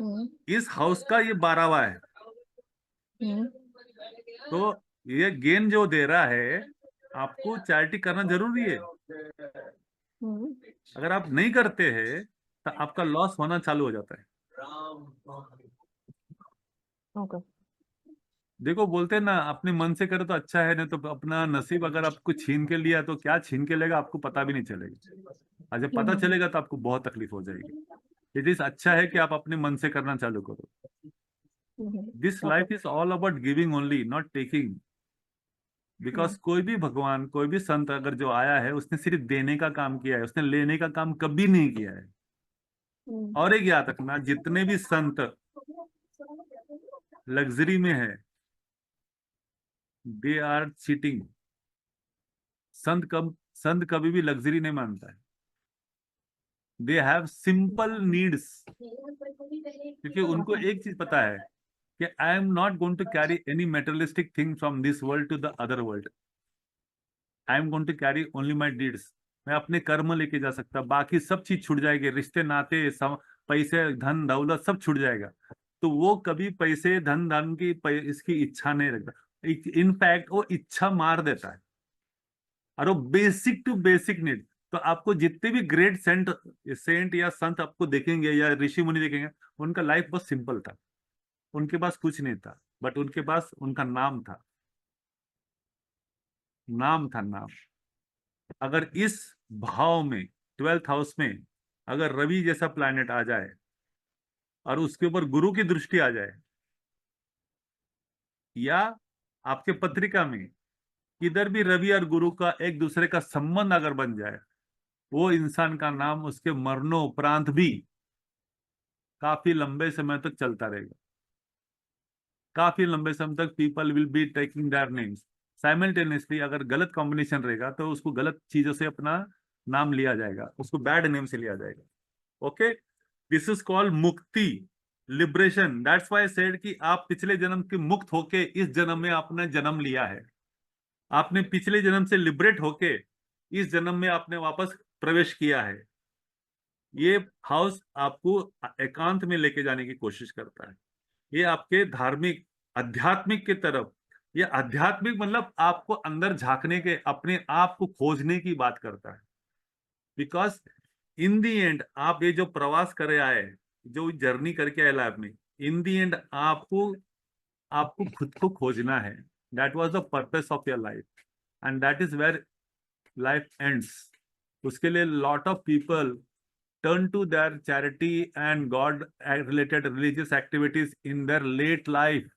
इस हाउस का ये 12वां है। तो ये गेन जो दे रहा है, आपको चैरिटी करना जरूरी है। हम्म, अगर आप नहीं करते हैं तो आपका लॉस होना चालू हो जाता है। okay. देखो बोलते हैं ना, अपने मन से करे तो अच्छा है, नहीं तो अपना नसीब अगर आपको छीन के लिया तो क्या छीन के लेगा आपको पता भी नहीं चलेगा, और जब पता चलेगा तो आपको बहुत तकलीफ हो जाएगी। इट इज अच्छा है कि आप अपने मन से करना चालू करो। This Okay. Life is all about giving only, not taking. Because कोई भी भगवान, कोई भी संत अगर जो आया है उसने सिर्फ देने का काम किया है, उसने लेने का काम कभी नहीं किया है। और एक याद रखना, जितने भी संत लग्जरी में है, दे आर चीटिंग। संत कभी भी लग्जरी नहीं मानता है। दे हैव सिंपल नीड्स, क्योंकि उनको एक चीज पता है कि I am not going to carry any materialistic thing from this world to the other world. I am going to carry only my deeds. मैं अपने कर्म लेके जा सकता, बाकी सब चीज छूट जाएगी, रिश्ते नाते पैसे धन दौलत सब छूट जाएगा। तो वो कभी पैसे धन धन की इसकी इच्छा नहीं रखता। इनफैक्ट वो इच्छा मार देता है, और वो बेसिक टू बेसिक नीड। तो आपको जितने भी ग्रेट सेंट या संत आपको देखेंगे या ऋषि मुनि देखेंगे, उनका लाइफ बहुत सिंपल था। उनके पास कुछ नहीं था, बट उनके पास उनका नाम था। नाम था, नाम। अगर इस भाव में, 12th हाउस में अगर रवि जैसा प्लैनेट आ जाए और उसके ऊपर गुरु की दृष्टि आ जाए, या आपके पत्रिका में किधर भी रवि और गुरु का एक दूसरे का संबंध अगर बन जाए, वो इंसान का नाम उसके मरणोपरांत भी काफी लंबे समय तक चलता रहेगा। काफी लंबे समय तक people will be taking their names simultaneously. अगर गलत कॉम्बिनेशन रहेगा तो उसको गलत चीजों से अपना नाम लिया जाएगा, उसको बैड नेम से लिया जाएगा। ओके, दिस इज कॉल्ड मुक्ति, liberation. That's why I said कि आप पिछले जन्म के मुक्त होके इस जन्म में आपने जन्म लिया है। आपने पिछले जन्म से लिबरेट होके इस जन्म में आपने वापस प्रवेश किया है। ये हाउस आपको एकांत में लेके जाने की कोशिश करता है। ये आपके धार्मिक आध्यात्मिक की तरफ, ये आध्यात्मिक मतलब आपको अंदर झांकने के, अपने आप को खोजने की बात करता है। बिकॉज इन दी एंड आप ये जो प्रवास करे आए, जो जर्नी करके आए लाइफ में, इन दी एंड आपको आपको खुद को खोजना है। That was the purpose of your life, and that is where life ends. उसके लिए lot of people turn to their charity and God related religious activities in their late life,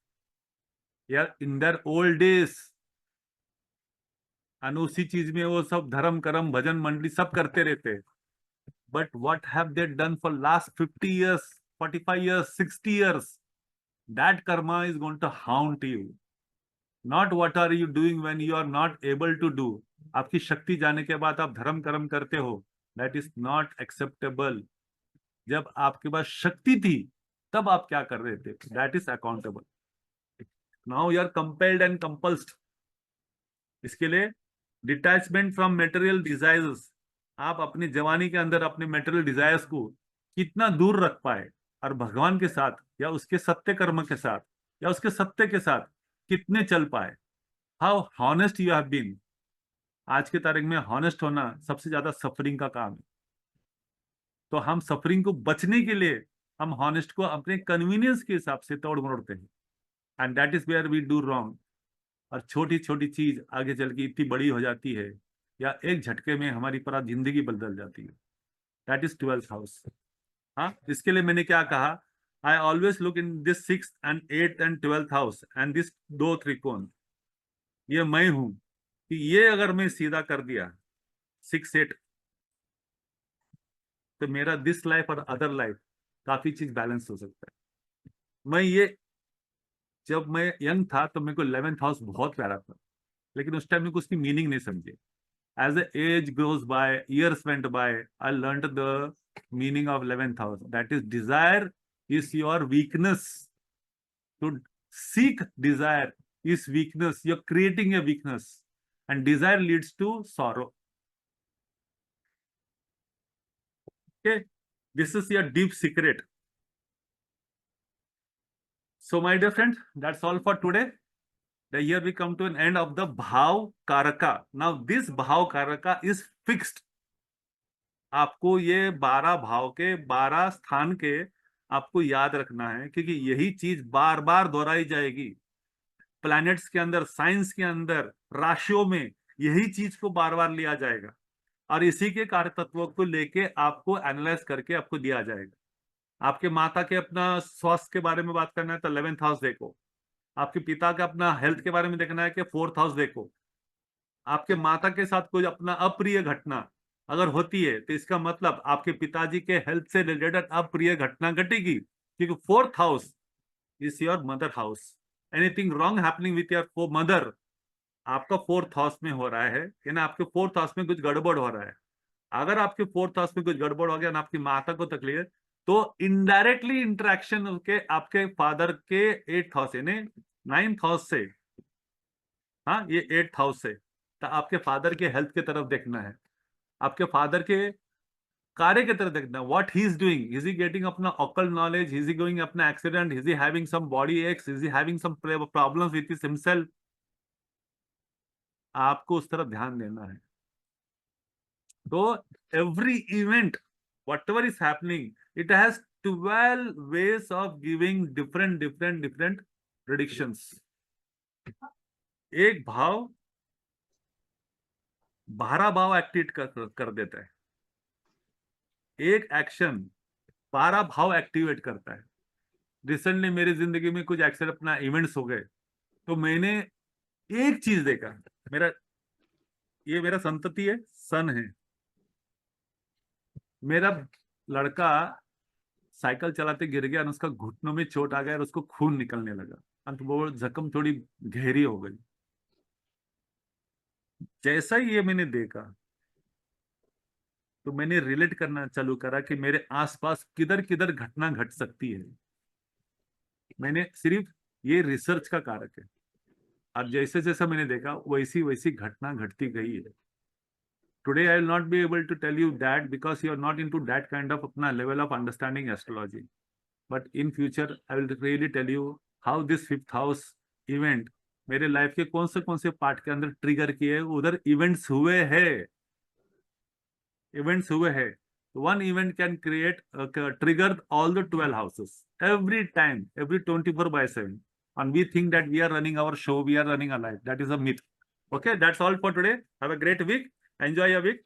या in their old days, और उसी चीज में वो सब धर्म कर्म भजन मंडली सब करते रहते। But what have they done for last 50 years, 45 years, 60 years? That karma is going to haunt you. Not what are you doing when you are not able to do. आपकी शक्ति जाने के बाद आप धर्म कर्म करते हो, that is not acceptable. जब आपके पास शक्ति थी तब आप क्या कर रहे थे, that is accountable. Now you are compelled and compulsed. इसके लिए डिटैचमेंट फ्रॉम मेटेरियल डिजायर्स। आप अपनी जवानी के अंदर अपने मेटेरियल डिजायर्स को कितना दूर रख पाए, और भगवान के साथ या उसके सत्य कर्म के साथ या उसके सत्य के साथ कितने चल पाए। How honest you have been. आज के तारीख में हॉनेस्ट होना सबसे ज्यादा सफरिंग का काम है। तो हम सफरिंग को बचने के लिए हम हॉनेस्ट को अपने कन्वीनियंस के हिसाब से तोड़ मरोड़ते हैं, and that is where we do wrong. और छोटी छोटी चीज आगे चल के इतनी बड़ी हो जाती है, या एक झटके में हमारी पूरा जिंदगी बदल जाती है। That is 12th house. हाँ, इसके लिए मैंने क्या कहा, I always look in this 6th and 8th and 12th house and this दो त्रिकोण। ये मैं हूं कि ये अगर मैं सीधा कर दिया 6, 8, तो मेरा दिस लाइफ और अदर लाइफ काफी चीज बैलेंस हो सकता है। मैं ये, जब मैं यंग था तो मेरे को 11th हाउस बहुत प्यारा था, लेकिन उस टाइम में उसकी मीनिंग नहीं समझे। As a age grows by, years went by, I learn the meaning of 11th house. That is desire is your weakness. To seek desire is weakness. You're creating a weakness, and desire leads to sorrow. Okay, this is your deep secret. So my dear friend, that's all for today. Here we come to an end of the bhav karaka. Now this bhav karaka is fixed. आपको ये 12 भाव के 12 स्थान के आपको याद रखना है, क्योंकि यही चीज बार बार दोहराई जाएगी। प्लैनेट्स के अंदर, साइंस के अंदर, राशियों में यही चीज को बार बार लिया जाएगा और इसी के कार्य तत्वों को लेके आपको एनालाइज करके आपको दिया जाएगा। आपके माता के अपना स्वास्थ्य के बारे में बात करना है तो 11th हाउस देखो। आपके पिता का अपना हेल्थ के बारे में देखना है कि 4th हाउस देखो। आपके माता के साथ कोई अपना अप्रिय घटना अगर होती है तो इसका मतलब आपके पिताजी के हेल्थ से रिलेटेड अप्रिय घटना घटेगी, क्योंकि 4th house is your mother house. Anything wrong happening with your mother आपका 4th हाउस में हो रहा है, यानी आपके 4th हाउस में कुछ गड़बड़ हो रहा है। अगर आपके 4th हाउस में कुछ गड़बड़ हो गया ना, आपकी माता को तकलीफ है, तो इनडायरेक्टली इंटरेक्शन के आपके फादर के 8th हाउस यानी 9th हाउस से, हाँ ये 8th हाउस से, तो आपके फादर के हेल्थ की तरफ देखना है, आपके फादर के कार्य की तरफ देखना है। What he is doing, is he getting अपना occult knowledge, is he going अपना accident, is he having some body aches, is he having some problems with himself. आपको उस तरफ ध्यान देना है। तो every event whatever is happening, it has 12 ways of giving different predictions. एक भाव 12 भाव एक्टिवेट कर देता है, एक एक्शन 12 भाव एक्टिवेट करता है। रिसेंटली मेरी जिंदगी में कुछ एक्सीडेंट अपना इवेंट्स हो गए, तो मैंने एक चीज देखा, ये मेरा संतति है, सन है। मेरा लड़का साइकिल चलाते गिर गया और उसका घुटनों में चोट आ गया और उसको खून निकलने लगा और वो जख्म थोड़ी गहरी हो गई। जैसा ही ये मैंने देखा तो मैंने रिलेट करना चालू करा कि मेरे आसपास किधर किधर घटना घट सकती है। मैंने सिर्फ ये रिसर्च का कारक है, और जैसे जैसा मैंने देखा वैसी वैसी घटना घटती गई है। Today I will not be able to tell you that because you are not into that kind of अपना level of understanding astrology. But in future I will really tell you how this 5th house event मेरे life के कौन से part के अंदर trigger किए, उधर events हुए हैं, One event can create trigger all the 12 houses every time, every 24/7, and we think that we are running our show, we are running our life. That is a myth. Okay, that's all for today. Have a great week. Enjoy your week.